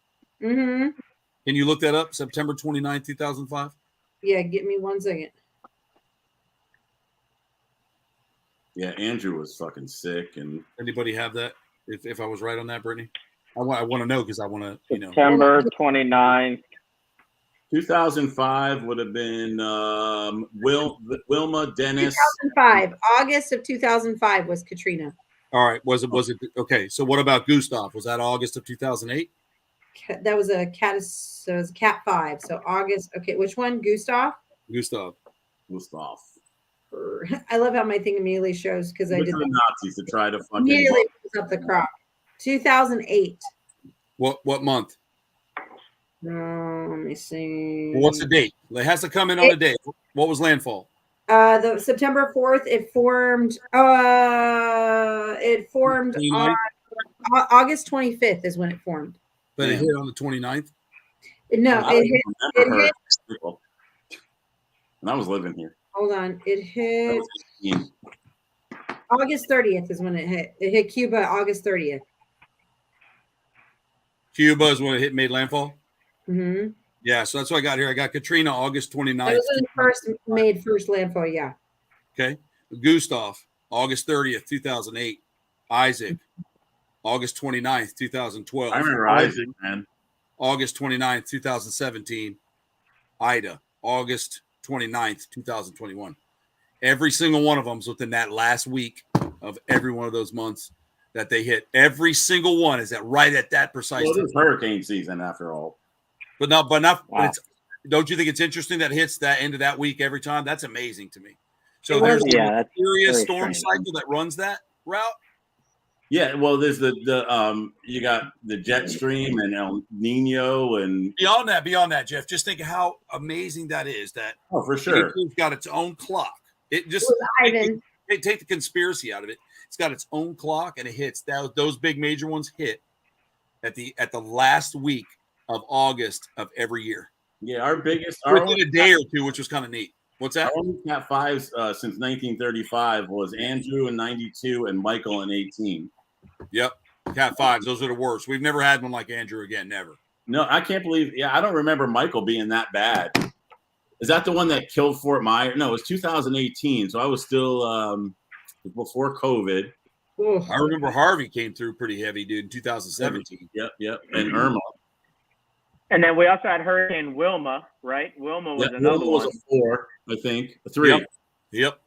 Mm-hmm. Can you look that up? September 29th, 2005? Yeah, give me 1 second. Yeah, Andrew was fucking sick. And anybody have that? If I was right on that, Brittany, I want to know because I want to, September 29th. 2005 would have been Wilma, Dennis. 2005, August of 2005 was Katrina. All right, was it okay? So what about Gustav? Was that August of 2008? That was a cat. So it was Cat 5. So August. Okay, which one? Gustav. I love how my thing immediately shows because I did the Nazis to try to fucking immediately puts up the Croc. 2008. What month? Let me see. Well, what's the date? It has to come in on a date. What was landfall? The September 4th. It formed. It formed on August 25th is when it formed. But it hit on the 29th? No, it hit. And I was living here. Hold on. It hit August 30th is when it hit. It hit Cuba August 30th. Cuba is when it made landfall? Mm-hmm. Yeah, so that's what I got here. I got Katrina August 29th. It was when it first landfall, yeah. Okay. Gustav, August 30th, 2008. Isaac, August 29th, 2012. I remember Isaac, man. August 29th, 2017. Ida, August 29th, 2021. Every single one of them is within that last week of every one of those months that they hit. Every single one is right at that precise time. Well, it's hurricane season after all. But not. Wow. But don't you think it's interesting that hits that end of that week every time? That's amazing to me. So there's a serious storm cycle that runs that route. Yeah, well, there's the you got the jet stream and El Nino and beyond that, Jeff. Just think how amazing that is. That for sure, it's got its own clock. It just take the conspiracy out of it. It's got its own clock and it hits. Those big major ones hit at the last week of August of every year. Yeah, our biggest within a day or two, which was kind of neat. What's that? Our only Cat 5s since 1935 was Andrew in 92 and Michael in 18. Yep, Cat 5s. Those are the worst. We've never had one like Andrew again. Never. No, I can't believe. Yeah, I don't remember Michael being that bad. Is that the one that killed Fort Myers? No, it was 2018. So I was still before COVID. I remember Harvey came through pretty heavy, dude, in 2017. Yep. And Irma. And then we also had Hurricane Wilma, right? Wilma was another one. Was a 4, I think. A 3. Yep.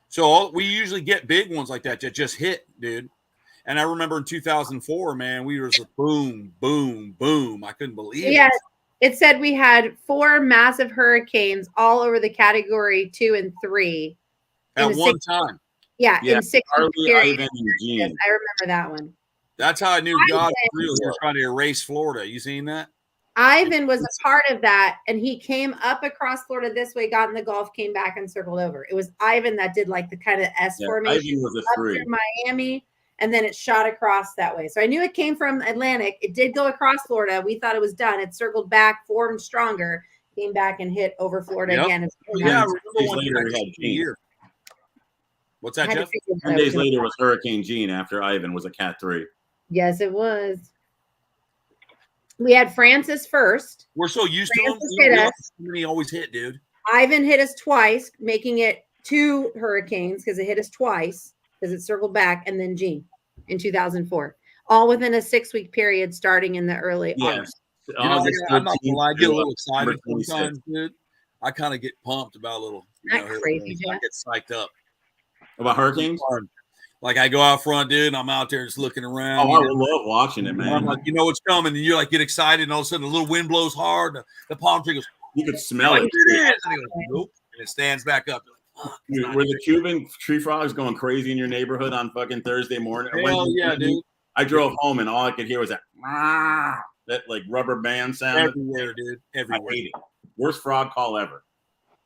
So we usually get big ones like that just hit, dude. And I remember in 2004, man, we were just boom, boom, boom. I couldn't believe it. Yeah, it said we had 4 massive hurricanes all over the category 2 and 3 at one time. Yeah, in 6 months. Ivan, and Gene. Yes, I remember that one. That's how I knew God was real. He was trying to erase Florida. You seen that? Ivan was a part of that, and he came up across Florida this way, got in the Gulf, came back, and circled over. It was Ivan that did like the kind of S formation Ivan was a up 3. through Miami, and then it shot across that way. So I knew it came from Atlantic. It did go across Florida. We thought it was done. It circled back, formed stronger, came back and hit over Florida again. Yeah, I Days remember later, we had Gene. What's that, Jeff? 10 days later was Hurricane Gene after Ivan was a Cat 3. Yes, it was. We had Francis first. We're so used Francis to him. hit us. He always hit, dude. Ivan hit us twice, making it 2 hurricanes because it hit us twice because it circled back, and then Gene in 2004, all within a 6-week period starting in the early August. I'm not gonna lie, I get a little excited sometimes, dude. I kind of get pumped about a little. Crazy, I get psyched up about hurricanes. Like I go out front, dude, and I'm out there just looking around. Oh, I love watching it, man. I'm like, you know what's coming, and you like get excited, and all of a sudden a little wind blows hard. The palm tree goes. You could smell it. And it goes, nope, and it stands back up. Dude, were the Cuban tree frogs going crazy in your neighborhood on fucking Thursday morning? Hell yeah, dude. I drove home and all I could hear was that like rubber band sound. Everywhere, dude. Everywhere. I hate it. Worst frog call ever.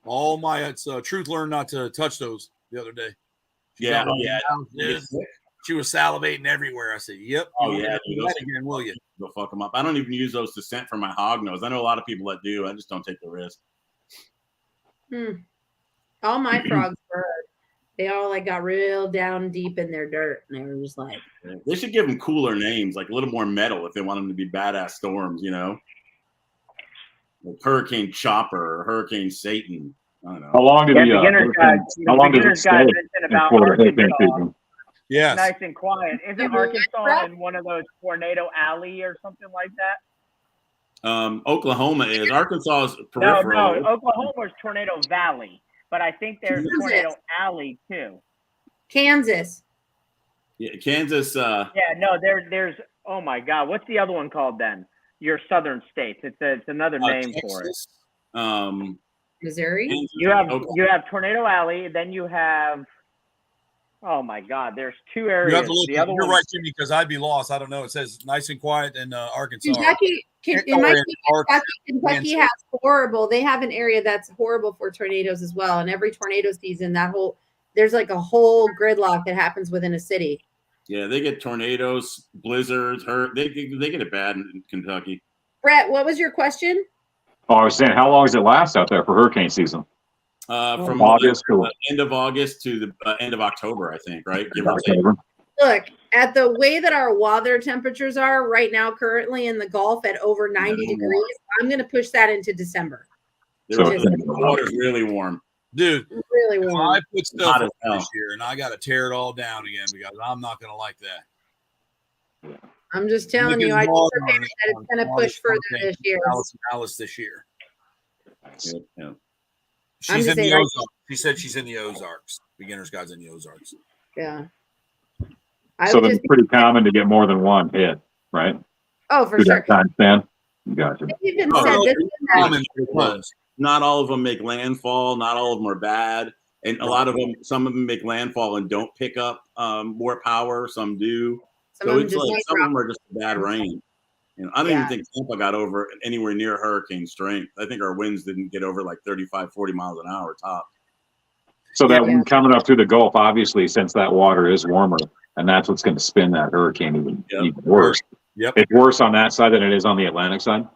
All my Truth learned not to touch those the other day. Yeah, She was salivating everywhere. I said, "Yep." Oh yeah, dude, that again, will you? Go fuck them up. I don't even use those to scent for my hog nose. I know a lot of people that do. I just don't take the risk. All my frogs were. They all like got real down deep in their dirt, and they were just like. They should give them cooler names, like a little more metal, if they want them to be badass storms. You know, like Hurricane Chopper or Hurricane Satan. I don't know. How long did how long does it stay in Florida hurricane season? Yes. Nice and quiet. Isn't Arkansas in one of those tornado alley or something like that? Oklahoma is. Arkansas is peripheral. No, Oklahoma is Tornado Valley, but I think there's Tornado Alley too. Kansas. Yeah, Kansas. Yeah, no, there's. Oh my God, what's the other one called then? Your southern states. It's another name Texas, for it. Missouri. You have Tornado Alley, then you have. Oh my God, there's 2 areas. You have to look, you're right, Jimmy, because I'd be lost. I don't know. It says nice and quiet in Arkansas. Kentucky has horrible. They have an area that's horrible for tornadoes as well. And every tornado season, there's like a whole gridlock that happens within a city. Yeah, they get tornadoes, blizzards. They get it bad in Kentucky. Brett, what was your question? Oh, I was saying, how long does it last out there for hurricane season? From August to end of August to the end of October, I think, right? Look, at the way that our water temperatures are right now, currently in the Gulf at over 90 degrees, I'm going to push that into December. The water's really warm. Dude, really warm. I put stuff up this year, and I got to tear it all down again because I'm not going to like that. I'm just telling you, I just prepared that it's going to push further this year. Alice this year. Yeah. She's in the Ozarks. She said she's in the Ozarks. Beginner's Guide's in the Ozarks. Yeah. So it's pretty common to get more than one hit, right? Oh, for sure. Gotcha. Not all of them make landfall. Not all of them are bad. And a lot of them, some of them make landfall and don't pick up more power. Some do. So it's like some of them are just bad rain. I don't even think Tampa got over anywhere near hurricane strength. I think our winds didn't get over like 35, 40 miles an hour top. So that wind coming up through the Gulf, obviously, since that water is warmer, and that's what's going to spin that hurricane even worse. Yep. It's worse on that side than it is on the Atlantic side?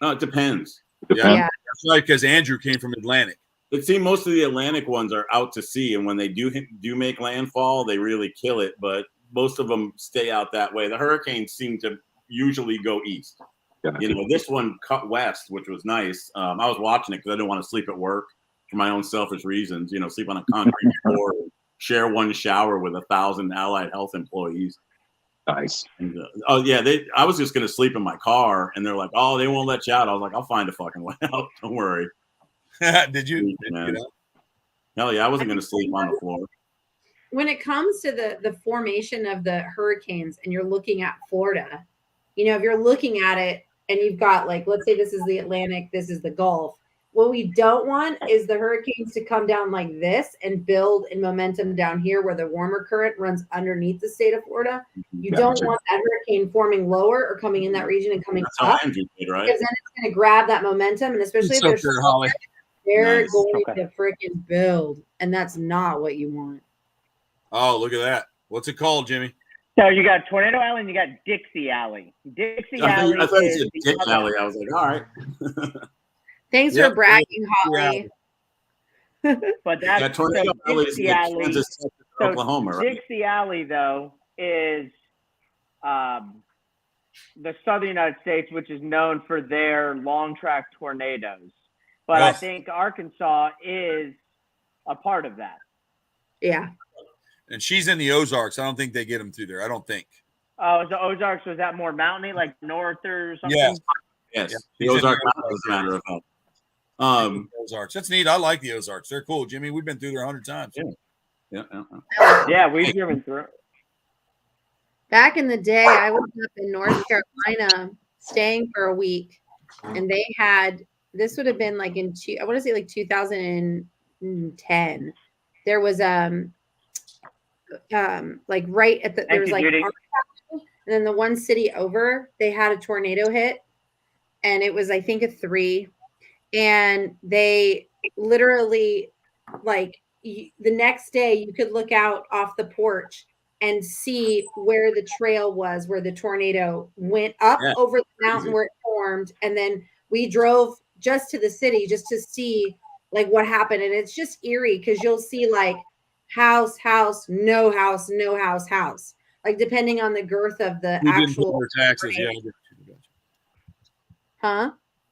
No, it depends. Yeah, that's right, because Andrew came from Atlantic. But see, most of the Atlantic ones are out to sea, and when they do make landfall, they really kill it, but most of them stay out that way. The hurricanes seem to usually go east. This one cut west, which was nice. I was watching it because I didn't want to sleep at work for my own selfish reasons. Sleep on a concrete floor, share one shower with 1,000 allied health employees. Nice. And, I was just going to sleep in my car, and they're like, "Oh, they won't let you out." I was like, "I'll find a fucking way out. Don't worry." Did you? Hell yeah, I wasn't going to sleep on the floor. When it comes to the formation of the hurricanes, and you're looking at Florida. If you're looking at it and you've got, like, let's say this is the Atlantic, this is the Gulf. What we don't want is the hurricanes to come down like this and build in momentum down here where the warmer current runs underneath the state of Florida. You don't want that hurricane forming lower or coming in that region and coming That's how up, Andrew did, right? because then it's going to grab that momentum, and especially if It's they're okay, Holly. they're Nice. going to freaking build, and that's not what you want. Oh, look at that. What's it called, Jimmy? So you got Tornado Alley and you got Dixie Alley. Dixie Alley I thought is you said Dick Alley. I was like, all right. Thanks Yep. for bragging, Holly. but that's Yeah, Tornado so Alley is Dixie in Alley. Kansas, Texas, So Oklahoma, right? Dixie Alley though is the southern United States, which is known for their long track tornadoes. But I Yes. think Arkansas is a part of that. Yeah. And she's in the Ozarks. I don't think they get them through there. I don't think. Oh, the Ozarks, was that more mountainy, like north or something? Yes. Yes. Yeah. The Ozark Mountains, as a matter of fact. Ozarks. That's neat. I like the Ozarks. They're cool, Jimmy. We've been through there 100 times. Yeah. Yeah, we've driven through. Back in the day, I was up in North Carolina staying for a week, and they had, this would have been like I want to say like 2010. There was like right at the, there was like, and then the one city over, they had a tornado hit, and it was, I think, a 3, and they literally, like, the next day you could look out off the porch and see where the trail was, where the tornado went up over the mountain where it formed. And then we drove just to the city just to see like what happened. And it's just eerie because you'll see like house, no house, no house, like depending on the girth of the actual taxes. Yeah. Huh?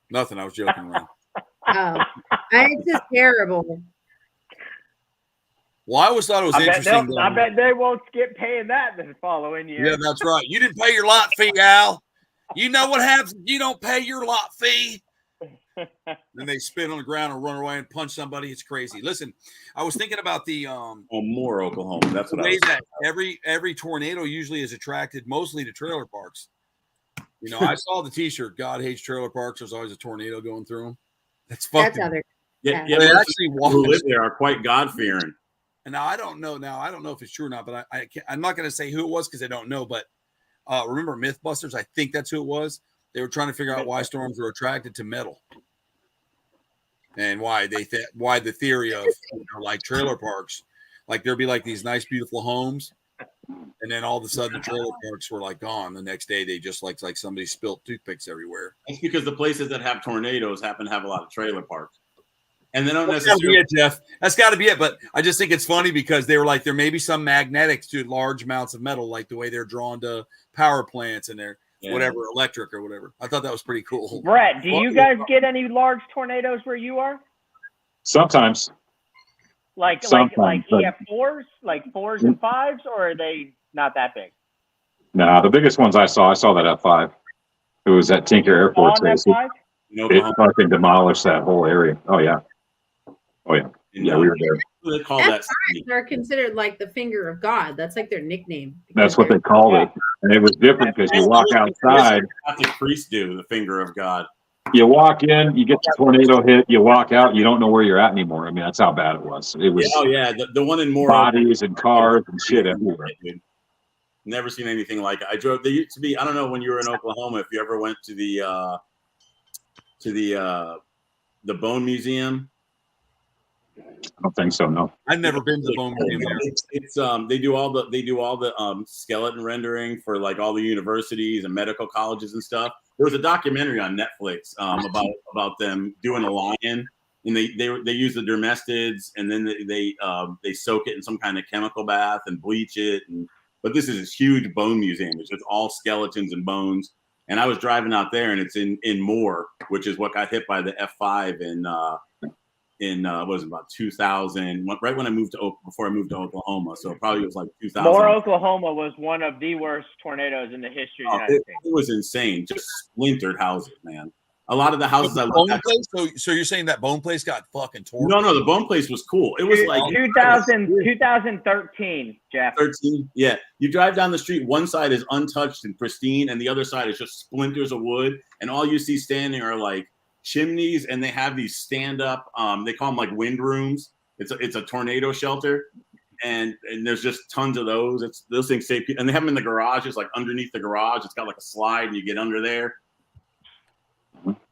Nothing. I was joking around. Oh, it's just terrible. Well, I always thought it was interesting. I bet they won't skip paying that the following year. Yeah, that's right. You didn't pay your lot fee, Al. You know what happens if you don't pay your lot fee? Then they spit on the ground and run away and punch somebody. It's crazy. Listen, I was thinking about the Moore, Oklahoma. That's what I was that every tornado usually is attracted mostly to trailer parks. You know, I saw the T-shirt. God hates trailer parks. There's always a tornado going through them. That's fucking. That's other. Yeah, they actually who live there are quite God-fearing. And now I don't know if it's true or not, but I'm not going to say who it was because I don't know. But remember Mythbusters? I think that's who it was. They were trying to figure out why storms were attracted to metal, and why the theory of like trailer parks, like there'd be like these nice beautiful homes, and then all of a sudden the trailer parks were like gone. The next day they just like somebody spilled toothpicks everywhere. That's because the places that have tornadoes happen to have a lot of trailer parks. And they don't That's necessarily. gotta be it, Jeff. That's got to be it. But I just think it's funny because they were like, there may be some magnetics to large amounts of metal, like the way they're drawn to power plants and their whatever electric or whatever. I thought that was pretty cool. Brett, do you guys get any large tornadoes where you are? Sometimes. Like EF4s, like 4s and 5s, or are they not that big? Nah, the biggest ones I saw that at 5. It was at Tinker Air Force Base. It fucking demolished that whole area. Oh yeah. Yeah, we were there. They call that. They're considered like the finger of God. That's like their nickname. That's what they called it, and it was different because you walk outside. What the priests do, the finger of God. You walk in, you get the tornado hit, you walk out, you don't know where you're at anymore. I mean, that's how bad it was. It was. The one in Moore. Bodies and cars and shit everywhere. Never seen anything like it. I drove. There used to be. I don't know when you were in Oklahoma if you ever went to the Bone Museum. I don't think so. No, I've never been to the Bone Museum there. It's they do all the skeleton rendering for like all the universities and medical colleges and stuff. There was a documentary on Netflix about them doing a lion, and they use the dermestids, and then they soak it in some kind of chemical bath and bleach it. But this is this huge bone museum. It's just all skeletons and bones. And I was driving out there, and it's in Moore, which is what got hit by the F5 in what was it, about 2000, right when before I moved to Oklahoma. So it probably was like 2000. Moore, Oklahoma was one of the worst tornadoes in the history of the United States. It was insane. Just splintered houses, man. A lot of the houses I Bone looked place? So you're saying that Bone place got fucking torn? No, the Bone place was cool. It was like 2013, Jeff. 13. Yeah. You drive down the street, one side is untouched and pristine, and the other side is just splinters of wood, and all you see standing are like chimneys, and they have these stand up. They call them like wind rooms. It's a tornado shelter, and there's just tons of those. Those things save people, and they have them in the garages, like underneath the garage. It's got like a slide, and you get under there.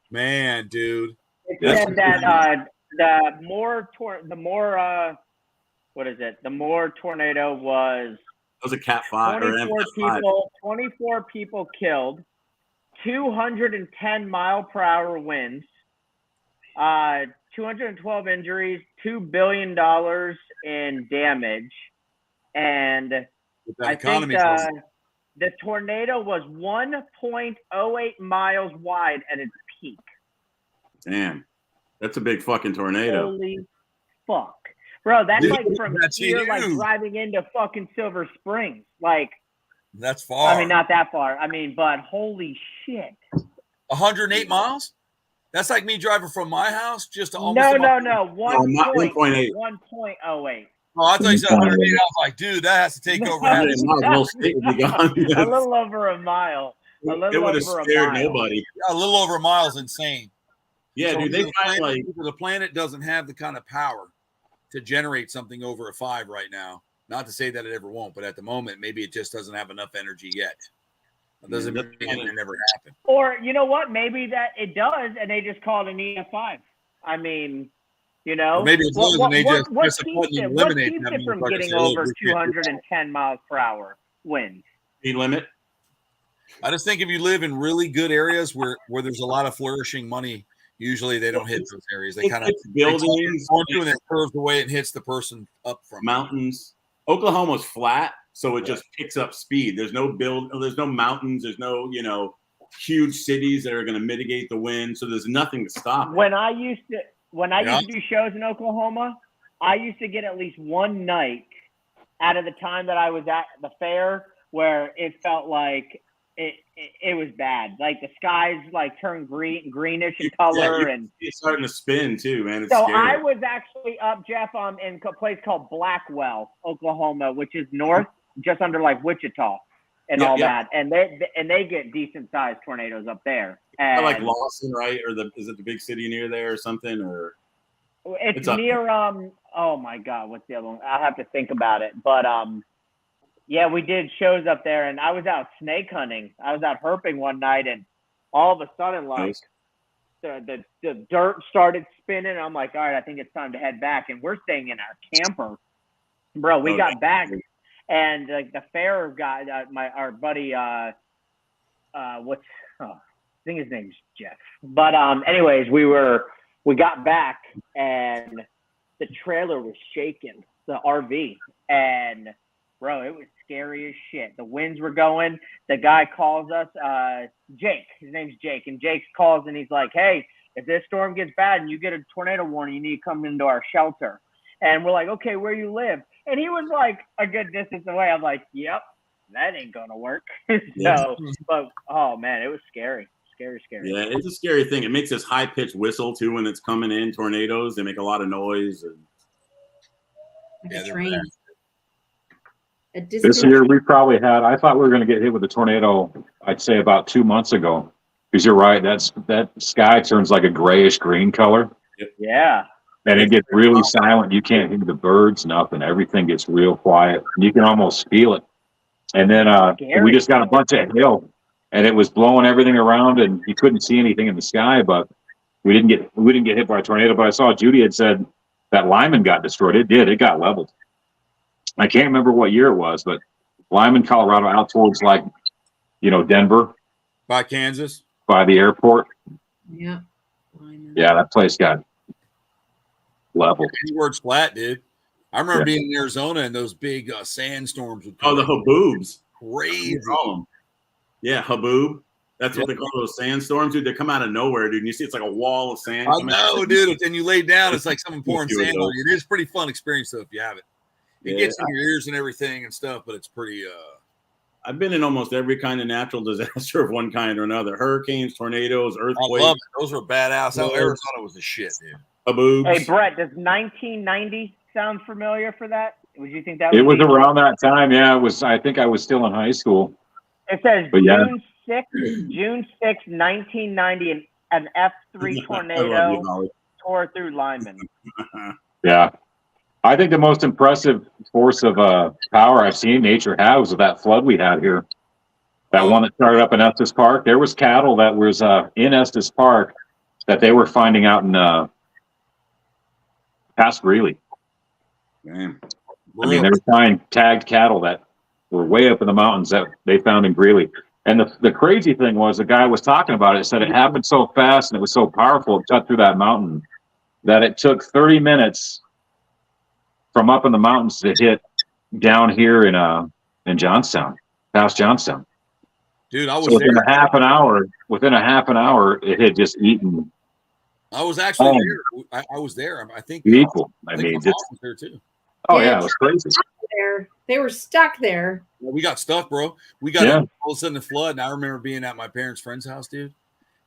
Man, dude. It said that the more tornado was. That was a Cat 5 or M5. 24 people killed, 210 mile-per-hour winds, 212 injuries, $2 billion in damage, and I think the tornado was 1.08 miles wide at its peak. Damn, that's a big fucking tornado. Holy fuck. Bro, that's like from here, like driving into fucking Silver Springs. Like, that's far. I mean, not that far. I mean, but holy shit. 108 miles? That's like me driving from my house just to almost. No. 1.8. 1.08. Oh, I thought you said 108. I was like, dude, that has to take over. A little over a mile. It would have scared nobody. A little over a mile is insane. Yeah, so dude, the planet doesn't have the kind of power to generate something over a 5 right now. Not to say that it ever won't, but at the moment, maybe it just doesn't have enough energy yet. It doesn't mean it never happen. Or you know what? Maybe that it does, and they just call it an EF5. I mean, you know, or maybe it does, and they just press a button and eliminate what keeps it from getting over 210 miles per hour winds? Speed limit. I just think if you live in really good areas where there's a lot of flourishing money, usually they don't hit those areas. They kind of buildings and it curves away and hits the person up from mountains. Oklahoma's flat, so it just picks up speed. There's no mountains, there's no, huge cities that are going to mitigate the wind, so there's nothing to stop it. When I used to do shows in Oklahoma, I used to get at least one night out of the time that I was at the fair where it felt like it was bad. Like the skies like turned greenish in color, and it's starting to spin too, man. It's so scary. I was actually up, Jeff, in a place called Blackwell, Oklahoma, which is north, just under like Wichita and all that. And they get decent sized tornadoes up there. And like Lawson, right? Or is it the big city near there or something? Or it's near oh my God, what's the other one? I'll have to think about it. But yeah, we did shows up there, and I was out snake hunting. I was out herping one night, and all of a sudden, like, the dirt started spinning. I'm like, all right, I think it's time to head back. And we're staying in our camper. Bro, we got back, and like the fair guy, our buddy, I think his name's Jeff. But anyways, we got back, and the trailer was shaking, the RV, and bro, it was scary as shit. The winds were going. The guy calls us, Jake. His name's Jake. And Jake calls and he's like, hey, if this storm gets bad and you get a tornado warning, you need to come into our shelter. And we're like, okay, where you live? And he was like a good distance away. I'm like, yep, that ain't going to work. But, oh, man, it was scary. Scary. Yeah, it's a scary thing. It makes this high-pitched whistle, too, when it's coming in, tornadoes. They make a lot of noise. Train. This year we probably had. I thought we were going to get hit with a tornado. I'd say about 2 months ago. Because you're right, that sky turns like a grayish green color. Yeah. And it gets really silent. You can't hear the birds, nothing. Everything gets real quiet. You can almost feel it. And then we just got a bunch of hail, and it was blowing everything around, and you couldn't see anything in the sky. But we didn't get hit by a tornado. But I saw Judy had said that Lyman got destroyed. It did. It got leveled. I can't remember what year it was, but Lyman, Colorado, out towards Denver. By Kansas? By the airport. Yeah. Yeah, that place got leveled. Keyword's flat, dude. I remember being in Arizona and those big sandstorms. The haboobs. Crazy. Yeah, haboob. That's what they call those sandstorms, dude. They come out of nowhere, dude. And you see it's like a wall of sand. I know, dude. And you lay down, it's like someone pouring sand on you. It is a pretty fun experience, though, if you have it. It gets in your ears and everything and stuff, but it's pretty. I've been in almost every kind of natural disaster of one kind or another: hurricanes, tornadoes, earthquakes. I love it. Those were badass. Arizona was the shit, dude. Haboobs. Hey, Brett, does 1990 sound familiar for that? Would you think that was? It was around that time. Yeah, it was. I think I was still in high school. It says June 6, 1990, an F3 tornado tore through linemen. Yeah. I think the most impressive force of power I've seen nature have was that flood we had here. That one that started up in Estes Park. There was cattle that was in Estes Park that they were finding out in past Greeley. Damn. I mean, they were finding tagged cattle that were way up in the mountains that they found in Greeley. And the crazy thing was the guy was talking about it, said it happened so fast and it was so powerful, it cut through that mountain, that it took 30 minutes from up in the mountains to hit down here in Johnstown, past Johnstown. Dude, I was so within there. Within a half an hour, it had just eaten. I was actually there. I was there. I think people. I think mean, my just mom was there too. Oh yeah, it was crazy. They were stuck there. Well, we got stuck, bro. We got all of a sudden the flood, and I remember being at my parents' friend's house, dude,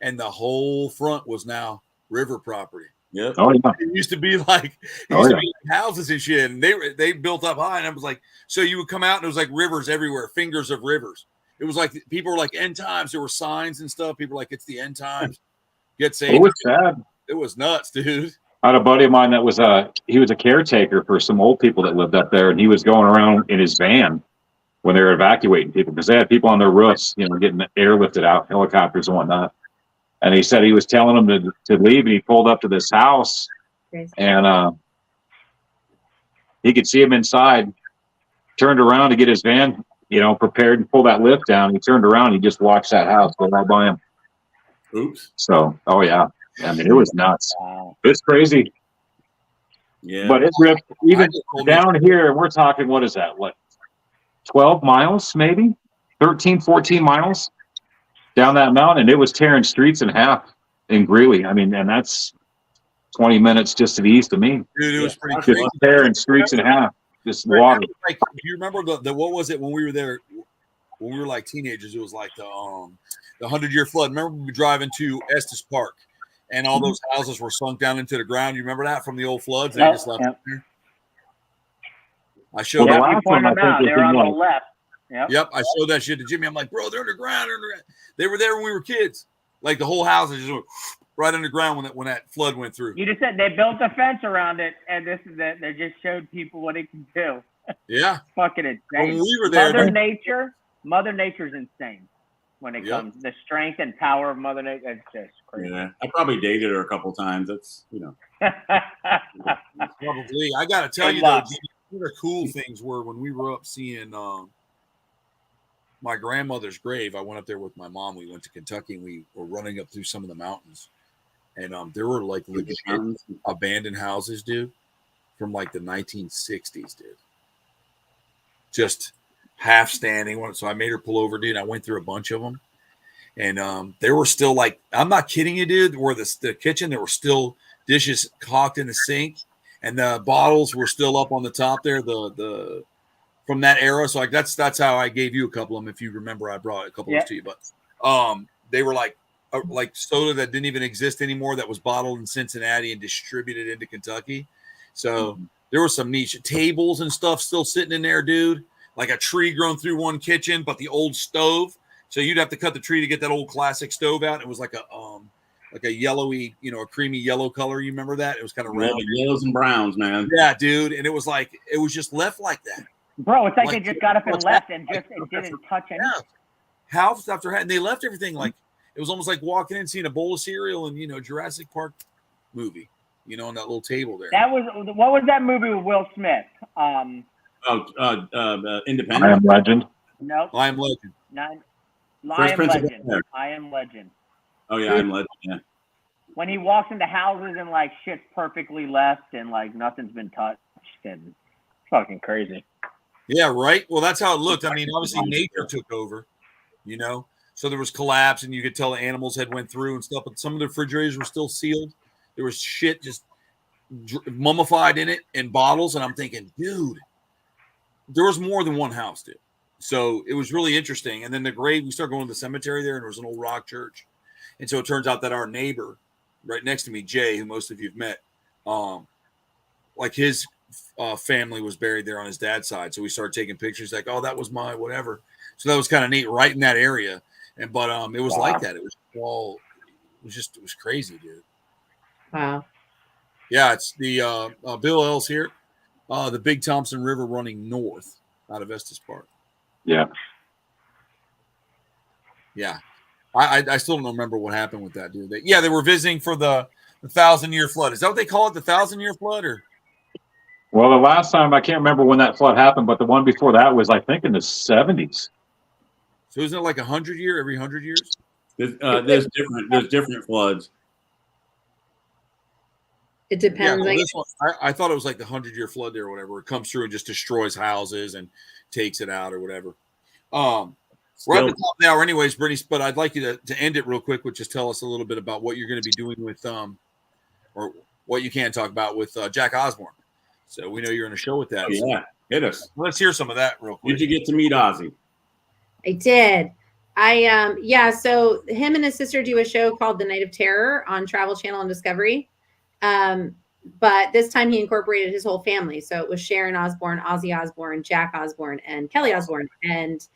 and the whole front was now river property. Yep. Oh yeah. It used to be like to be houses and shit, and they built up high, and I was like, so you would come out and it was like rivers everywhere, fingers of rivers. It was like people were like end times. There were signs and stuff. People were like, it's the end times. Get saved. It was sad. It was nuts, dude. I had a buddy of mine that was he was a caretaker for some old people that lived up there, and he was going around in his van when they were evacuating people because they had people on their roofs, getting airlifted out, helicopters and whatnot. And he said he was telling them to leave, and he pulled up to this house, and he could see him inside. Turned around to get his van, prepared to pull that lift down. He turned around, he just watched that house go right by him. Oops. So, oh yeah, I mean, it was nuts. It's crazy. Yeah. But it ripped even down here. We're talking, what is that? What, 12 miles, maybe 13, 14 miles down that mountain. And it was tearing streets in half in Greeley. I mean, and that's 20 minutes just to the east of me. Dude, it was pretty crazy. Just tearing streets in half. Just water. Like, do you remember the what was it when we were there? When we were like teenagers, it was like the 100-year flood. Remember we were driving to Estes Park, and all those houses were sunk down into the ground. You remember that from the old floods? They just left there. I showed you pointed them out. They're on the left. Yep, I showed that shit to Jimmy. I'm like, bro, they're underground. They were there when we were kids. Like the whole house is just went right underground when that flood went through. You just said they built a fence around it, and they just showed people what it can do. Yeah, it's fucking insane. When we were there, Mother Nature's insane when it comes the strength and power of Mother Nature. It's just crazy. Yeah, I probably dated her a couple times. That's probably. I gotta tell you though, one of the cool things were when we were up seeing my grandmother's grave. I went up there with my mom. We went to Kentucky, and we were running up through some of the mountains, and there were like legit abandoned houses, dude, from like the 1960s, dude. Just half standing. So I made her pull over, dude. I went through a bunch of them, and they were still like, I'm not kidding you, dude. Where the kitchen, there were still dishes cocked in the sink, and the bottles were still up on the top there. The from that era. So like that's how I gave you a couple of them. If you remember, I brought a couple of to you, but they were like soda that didn't even exist anymore. That was bottled in Cincinnati and distributed into Kentucky. So there was some niche tables and stuff still sitting in there, dude. Like a tree grown through one kitchen, but the old stove. So you'd have to cut the tree to get that old classic stove out. It was like a yellowy, a creamy yellow color. You remember that? It was kind of round. Yellows and browns, man. Yeah, dude. And it was like, it was just left like that. Bro, it's like they just got up and left and it didn't touch anything. Yeah. House after house. And they left everything like, it was almost like walking in, seeing a bowl of cereal and, Jurassic Park movie, on that little table there. What was that movie with Will Smith? Independent. I Am Legend. No. I Am Legend. I Am Legend. I Am Legend. Oh yeah, I Am Legend. Yeah. When he walks into houses and like shit's perfectly left and like nothing's been touched and it's fucking crazy. Yeah, right. Well, that's how it looked. I mean, obviously nature took over, So there was collapse, and you could tell the animals had went through and stuff. But some of the refrigerators were still sealed. There was shit just mummified in it in bottles, and I'm thinking, dude, there was more than one house, dude. So it was really interesting. And then the grave, we started going to the cemetery there, and there was an old rock church. And so it turns out that our neighbor right next to me, Jay, who most of you have met, like his family was buried there on his dad's side. So we started taking pictures like, oh, that was my whatever. So that was kind of neat right in that area. But it was like that. It was all it was crazy, dude. Wow. Yeah, it's the Bill L's here. The Big Thompson River running north out of Estes Park. Yeah. Yeah. I still don't remember what happened with that, dude. They were visiting for the 1,000-year flood. Is that what they call it, the 1,000-year flood? Or Well, the last time, I can't remember when that flood happened, but the one before that was, I think, in the 70s. so isn't it like 100-year every 100 years? There's different floods. It depends. Yeah, this one, I thought it was like the 100-year flood there or whatever. It comes through and just destroys houses and takes it out or whatever. We're at the top of the hour anyways, Brittany, but I'd like you to end it real quick with just tell us a little bit about what you're going to be doing with or what you can talk about with Jack Osborne. So we know you're in a show with that. Oh, yeah, hit us. Let's hear some of that real quick. Did you get to meet Ozzy? I did. So him and his sister do a show called The Night of Terror on Travel Channel and Discovery. But this time he incorporated his whole family. So it was Sharon Osbourne, Ozzy Osbourne, Jack Osbourne, and Kelly Osbourne. And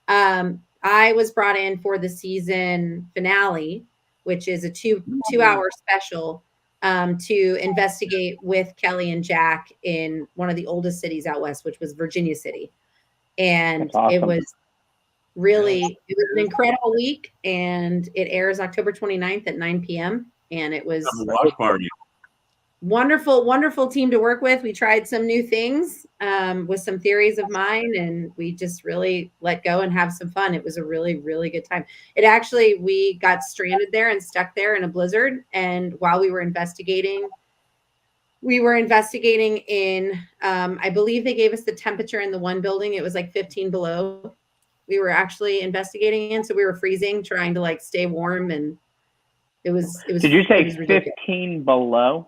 I was brought in for the season finale, which is a two-hour special to investigate with Kelly and Jack in one of the oldest cities out west, which was Virginia City. And awesome. It was an incredible week, and it airs October 29th at 9 p.m. And it was a watch party. Wonderful team to work with. We tried some new things with some theories of mine, and we just really let go and have some fun. It was a really, really good time. We got stranded there and stuck there in a blizzard. And while we were investigating in, I believe they gave us the temperature in the one building. It was like 15 below. We were actually investigating in, so we were freezing, trying to like stay warm. And it was. Did you say 15 below?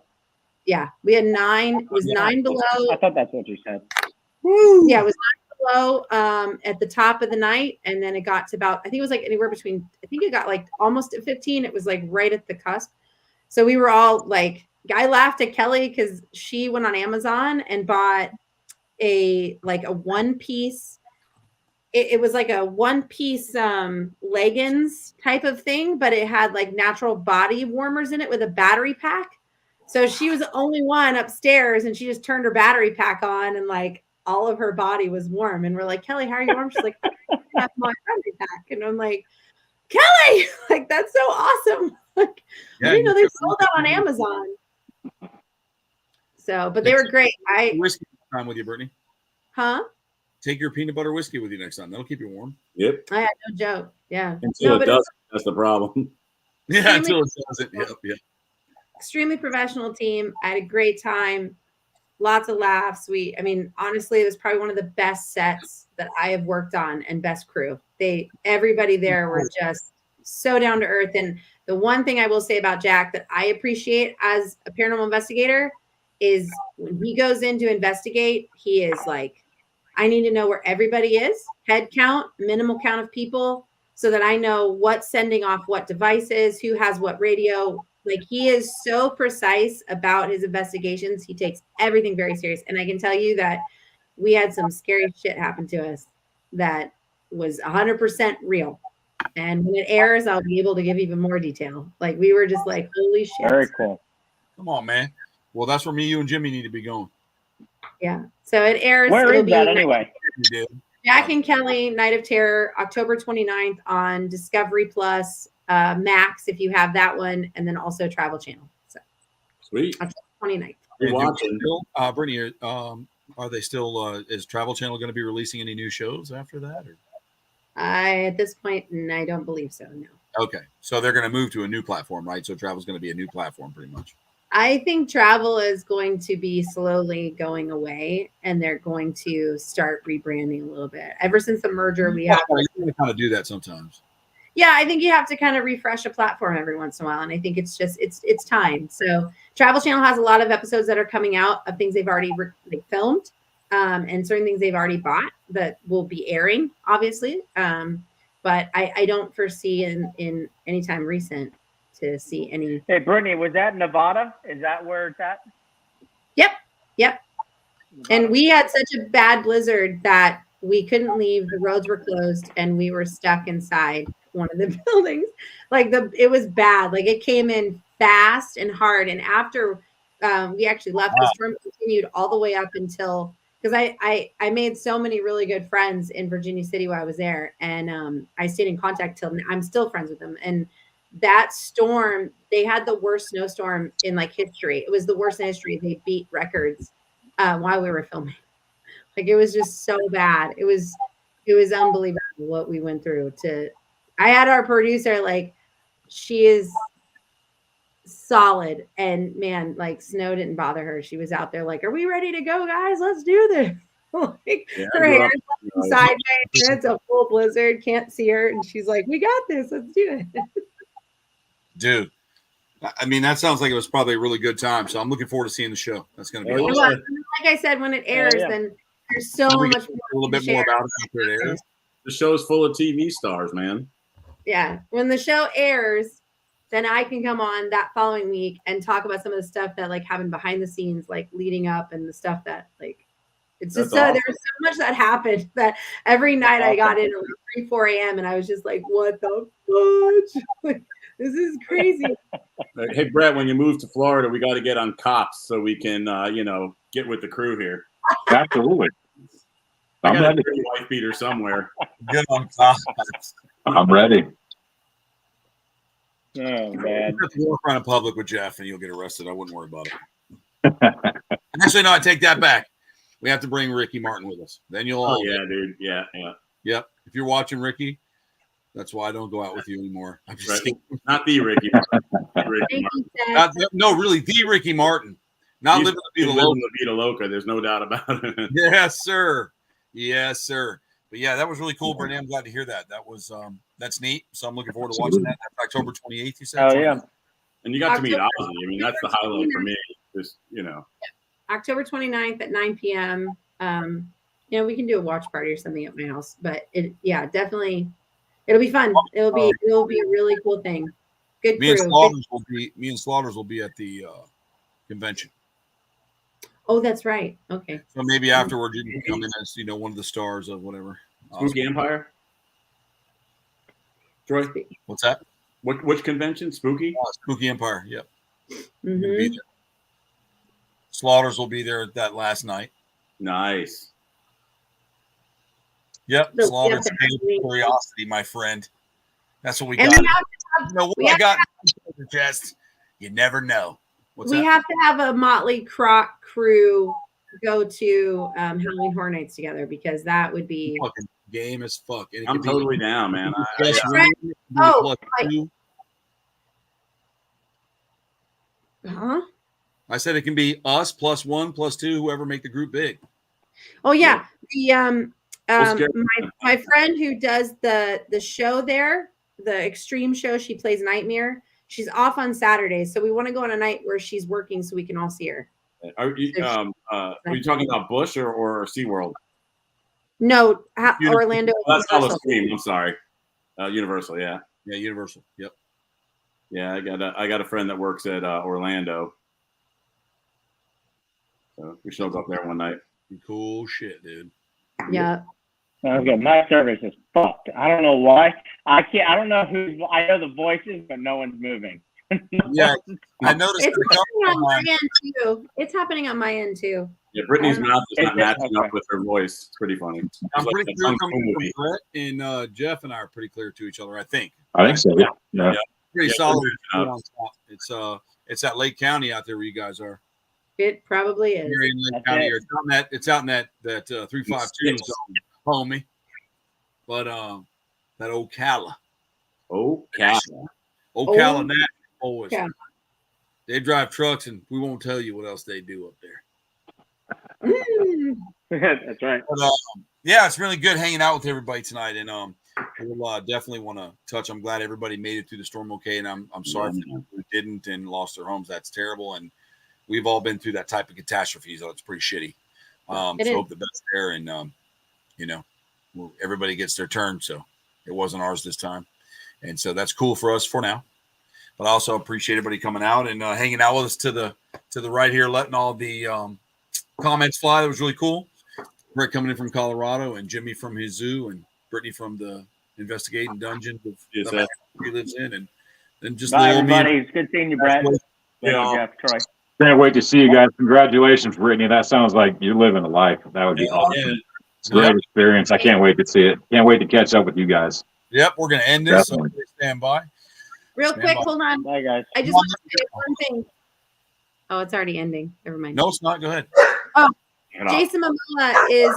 Yeah, we had 9. It was 9 below. I thought that's what you said. Woo. Yeah, it was 9 below at the top of the night, and then it got to about, I think it was like anywhere between, I think it got like almost at 15. It was like right at the cusp. So we were all like, I laughed at Kelly because she went on Amazon and bought a one-piece. It was like a one-piece leggings type of thing, but it had like natural body warmers in it with a battery pack. So she was the only one upstairs, and she just turned her battery pack on, and like all of her body was warm. And we're like, Kelly, how are you warm? She's like, I have my battery pack. And I'm like, Kelly, like, that's so awesome. Like, I didn't know they sold that on Amazon. So, but they were great. Whiskey time with you, Brittany. Huh? Take your peanut butter whiskey with you next time. That'll keep you warm. Yep. I had no joke. Yeah. Until it doesn't. That's the problem. Yeah, until it doesn't. Yep. Extremely professional team. I had a great time. Lots of laughs. Honestly, it was probably one of the best sets that I have worked on, and best crew. Everybody there were just so down to earth. And the one thing I will say about Jack that I appreciate as a paranormal investigator is when he goes in to investigate, he is like, I need to know where everybody is, head count, minimal count of people, so that I know what's sending off what devices, who has what radio. Like, he is so precise about his investigations. He takes everything very serious. And I can tell you that we had some scary shit happen to us that was 100% real. And when it airs, I'll be able to give even more detail. Like, we were just like, holy shit. Very cool. Come on, man. Well, that's where you and Jimmy need to be going. Yeah. So it airs. Where is that anyway? Jack and Kelly, Night of Terror, October 29th on Discovery Plus, Max, if you have that one, and then also Travel Channel. So Sweet. October 29th. Watching. Brittany, are they still? Is Travel Channel going to be releasing any new shows after that? Or? At this point, I don't believe so. No. Okay, so they're going to move to a new platform, right? So Travel's going to be a new platform, pretty much. I think Travel is going to be slowly going away, and they're going to start rebranding a little bit. Ever since the merger, we have to kind of do that sometimes. Yeah, I think you have to kind of refresh a platform every once in a while, and I think it's just it's time. So Travel Channel has a lot of episodes that are coming out of things they've already filmed, and certain things they've already bought that will be airing, obviously. But I don't foresee in any time recent to see any. Hey, Brittany, was that Nevada? Is that where it's at? Yep. Nevada. And we had such a bad blizzard that we couldn't leave. The roads were closed, and we were stuck inside one of the buildings. Like it was bad. Like it came in fast and hard. And after we actually left, the storm continued all the way up until, because I made so many really good friends in Virginia City while I was there, and I stayed in contact till I'm still friends with them. And that storm, they had the worst snowstorm in like history. It was the worst in history. They beat records while we were filming. Like it was just so bad. It was unbelievable what we went through. I had our producer, like, she is solid, and man, like snow didn't bother her. She was out there like, are we ready to go, guys? Let's do this. Like, her hair's sideways, it's a full blizzard, can't see her, and she's like, we got this, let's do it. Dude, I mean, that sounds like it was probably a really good time. So I'm looking forward to seeing the show. That's going to be awesome. Like I said, when it airs, then there's so much more. A little bit more about it after it airs. The show's full of TV stars, man. Yeah. When the show airs, then I can come on that following week and talk about some of the stuff that like happened behind the scenes, like leading up, and the stuff that like, it's just awesome. There was so much that happened that every night I got in at like 3-4 a.m. and I was just like, what the fudge? Like, this is crazy. Hey, Brett, when you move to Florida, we got to get on Cops so we can, get with the crew here. Absolutely. I got a dirty wife beater somewhere. Get on Cops. I'm ready. Oh, man. Walk around in public with Jeff and you'll get arrested. I wouldn't worry about it. Actually, no, I take that back. We have to bring Ricky Martin with us. Then you'll all. Oh, yeah, dude. Yeah. Yep. If you're watching Ricky, that's why I don't go out with you anymore. I'm just not the Ricky Martin. No, really, the Ricky Martin. Not living the Vida Loca. There's no doubt about it. Yes, sir. Yes, sir. But yeah, that was really cool, Brittany. I'm glad to hear that. That was that's neat. So I'm looking forward to watching that. That's October 28th, you said? Oh, yeah. And you got to meet Ozzy. I mean, that's the highlight for me. Just, October 29th at 9 p.m. We can do a watch party or something at my house. But definitely, it'll be fun. It'll be a really cool thing. Good me crew. Me and Slaughters will be at the convention. Oh, that's right. Okay. So maybe afterward you can come in as one of the stars of whatever. Spooky Empire. Troy, what's that? Which convention? Spooky. Spooky Empire. Yep. Mm-hmm. Slaughters will be there that last night. Nice. Yep. So Slaughters curiosity, my friend. That's what we got. I got just you never know. We have to have a Motley Croc crew go to Halloween Horror Nights together, because that would be fucking game as fuck. I'm totally down, man. I said it can be us plus 1 plus 2, whoever make the group big. Oh yeah, my friend who does the show there, the extreme show, she plays Nightmare. She's off on Saturdays, so we want to go on a night where she's working so we can all see her. Are you talking about Busch or SeaWorld? No, Orlando. That's Halloween. I'm sorry. Universal, yeah. Yeah, Universal. Yep. Yeah, I got a friend that works at Orlando. So we showed up there one night. Cool shit, dude. Yeah. Okay, my service is fucked. I don't know why. I don't know I know the voices, but no one's moving. Yeah, I noticed. It's happening on my end too. It's happening on my end too. Yeah, Brittany's mouth is not matching up with her voice. It's pretty funny. I'm pretty clear coming from Brett, and Jeff and I are pretty clear to each other. I think so. Yeah. Pretty solid. It's at Lake County out there where you guys are. It probably is. You're in Lake County. It's out in that 352 zone, homie. But that Ocala. Ocala National boys. Yeah. They drive trucks, and we won't tell you what else they do up there. That's right. But, it's really good hanging out with everybody tonight, and we'll definitely want to touch. I'm glad everybody made it through the storm okay, and I'm sorry for people who didn't and lost their homes. That's terrible, and we've all been through that type of catastrophe, so it's pretty shitty. So hope the best there, and everybody gets their turn. So it wasn't ours this time, and so that's cool for us for now. But I also appreciate everybody coming out and hanging out with us to the right here, letting all the comments fly. That was really cool. Rick coming in from Colorado, and Jimmy from his zoo, and Brittany from the investigating dungeons of Yes, the sir. map he lives in, and then just Bye, little me. everybody. It's good seeing you, Brett. Thank Yeah. you, Jeff, Troy. Can't wait to see you guys. Congratulations, Brittany. That sounds like you're living a life. That would be awesome. It's a great experience. I can't wait to see it. Can't wait to catch up with you guys. Yep, we're gonna end this. So Definitely. stand by. Real Stand quick, by. hold on. Bye, guys. I just want to say one thing. Oh, it's already ending. Never mind. No, it's not. Go ahead. Jason Momoa is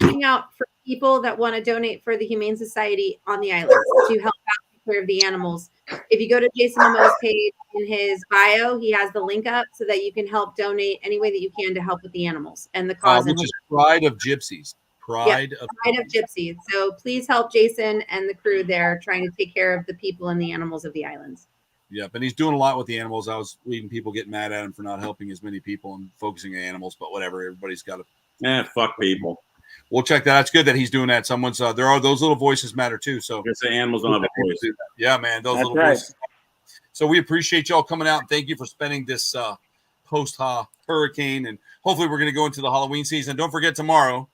looking out for people that want to donate for the Humane Society on the islands to help out take care of the animals. If you go to Jason Momoa's page in his bio, he has the link up so that you can help donate any way that you can to help with the animals and the cause. Which is Pride of Gypsies. Pride of Gypsies. So please help Jason and the crew there trying to take care of the people and the animals of the islands. Yep, and he's doing a lot with the animals. I was reading people getting mad at him for not helping as many people and focusing on animals, but whatever. Everybody's got to. Fuck people. We'll check that. It's good that he's doing that. Someone's there are those little voices matter too. So I say animals don't have a voice. Yeah, man, those That's little right. voices. So we appreciate y'all coming out. Thank you for spending this post-hurricane, and hopefully we're going to go into the Halloween season. Don't forget tomorrow.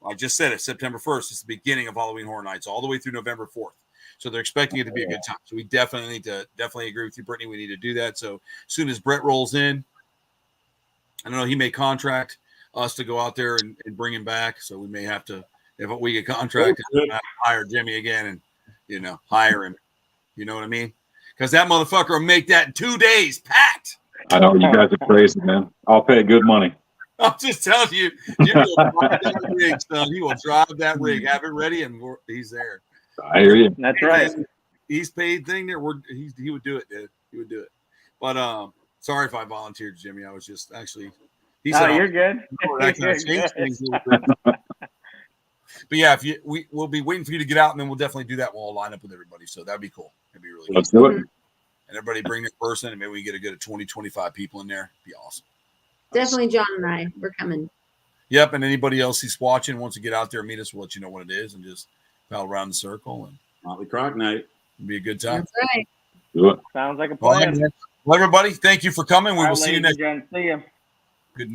I just said it. September 1st is the beginning of Halloween Horror Nights, all the way through November 4th. So they're expecting it to be a good time. So we definitely need to agree with you, Brittany. We need to do that. So as soon as Brett rolls in, I don't know, he may contract us to go out there and bring him back. So we may have to, if we get contracted, hire Jimmy again and, hire him. You know what I mean? Because that motherfucker will make that in 2 days, packed. I know you guys are crazy, man. I'll pay good money. I'm just telling you, Jimmy will drive that rig, son. He will drive that rig, have it ready, and he's there. I hear you. That's right. He's paid thing there. He would do it, dude. He would do it. But sorry if I volunteered, Jimmy. I was just actually. He said, you're good. That kind of change things a little bit. But yeah, we'll be waiting for you to get out, and then we'll definitely do that. We'll all line up with everybody. So that'd be cool. It'd be really Let's cool. do it. And everybody bring their person, and maybe we get a good 20, 25 people in there. It'd be awesome. Definitely John and I. We're coming. Yep, and anybody else who's watching wants to get out there and meet us, we'll let you know what it is and just pal around the circle and Motley Croc night. It'll be a good time. That's right. Do it. Sounds like a All right, plan. man. Well, everybody, thank you for coming. We will see you next. See you.